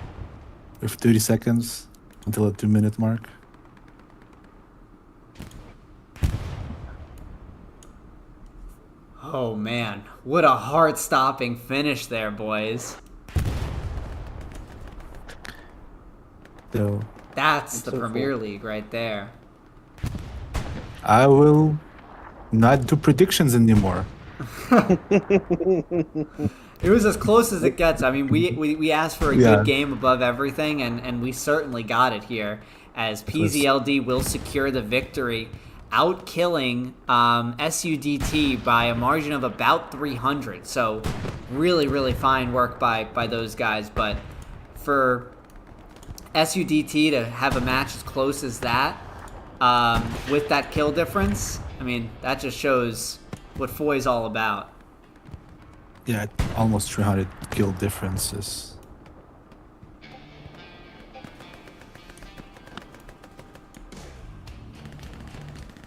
We have 30 seconds until the 2-minute mark. Oh man, what a heart-stopping finish there, boys. So That's the so Premier League right there. I will not do predictions anymore. It was as close as it gets. I mean, we asked for a good game above everything, and we certainly got it here, as PzLD will secure the victory, outkilling SUDT by a margin of about 300. So really, really fine work by those guys. But for SUDT to have a match as close as that, with that kill difference, I mean, that just shows what FOI's all about. Yeah, almost 300 kill differences.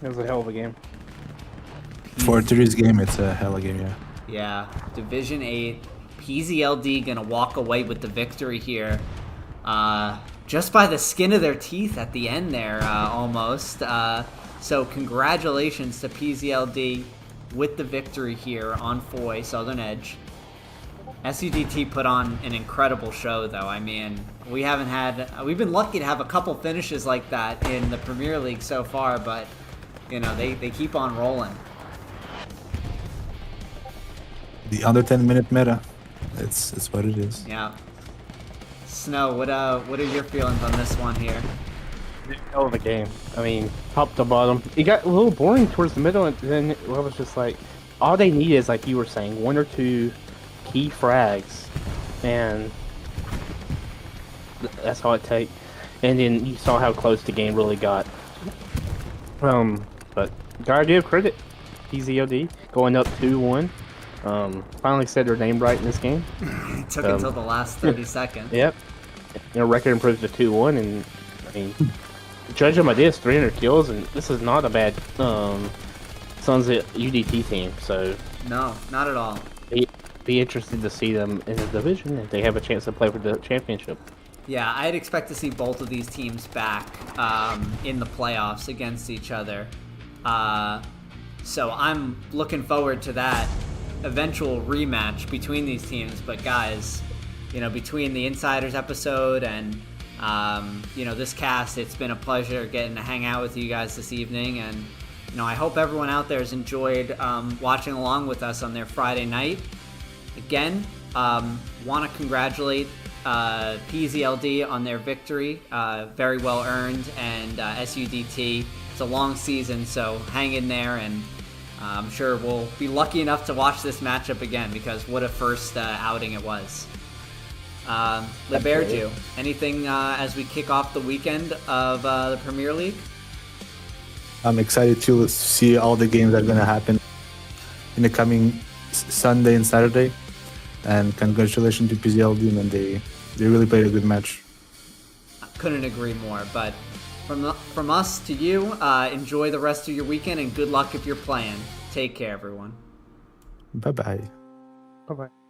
It was a hell of a game. For today's game, it's a hell of a game, yeah. Yeah, Division 8, PzLD gonna walk away with the victory here. Just by the skin of their teeth at the end there, almost. So congratulations to PzLD with the victory here on FOI Southern Edge. SUDT put on an incredible show, though. I mean, we've been lucky to have a couple finishes like that in the Premier League so far, but you know, they keep on rolling. The under 10-minute meta. It's what it is. Yeah. Snow, what are your feelings on this one here? Hell of a game. I mean, top to bottom. It got a little boring towards the middle, and then I was just like, all they need is, like you were saying, 1 or 2 key frags, and that's all it takes. And then you saw how close the game really got. But gotta give credit, PzLD going up 2-1. Finally said their name right in this game. It took until the last 30 seconds. Yep. You know, record improved to 2-1, and I mean, judging by this, 300 kills, and this is not a bad Sons of UDT team. So No, not at all. Be interested to see them in the division if they have a chance to play for the championship. Yeah, I'd expect to see both of these teams back in the playoffs against each other. So I'm looking forward to that eventual rematch between these teams. But guys, you know, between the Insiders episode and you know, this cast, it's been a pleasure getting to hang out with you guys this evening. And you know, I hope everyone out there has enjoyed watching along with us on their Friday night. Again, want to congratulate PzLD on their victory, very well earned, and SUDT. It's a long season, so hang in there, and I'm sure we'll be lucky enough to watch this matchup again, because what a first outing it was. Liberju, anything as we kick off the weekend of the Premier League? I'm excited to see all the games that are going to happen in the coming Sunday and Saturday. And congratulations to PzLD, man. They really played a good match. I couldn't agree more. But from us to you, enjoy the rest of your weekend and good luck if you're playing. Take care, everyone. Bye-bye. Bye-bye.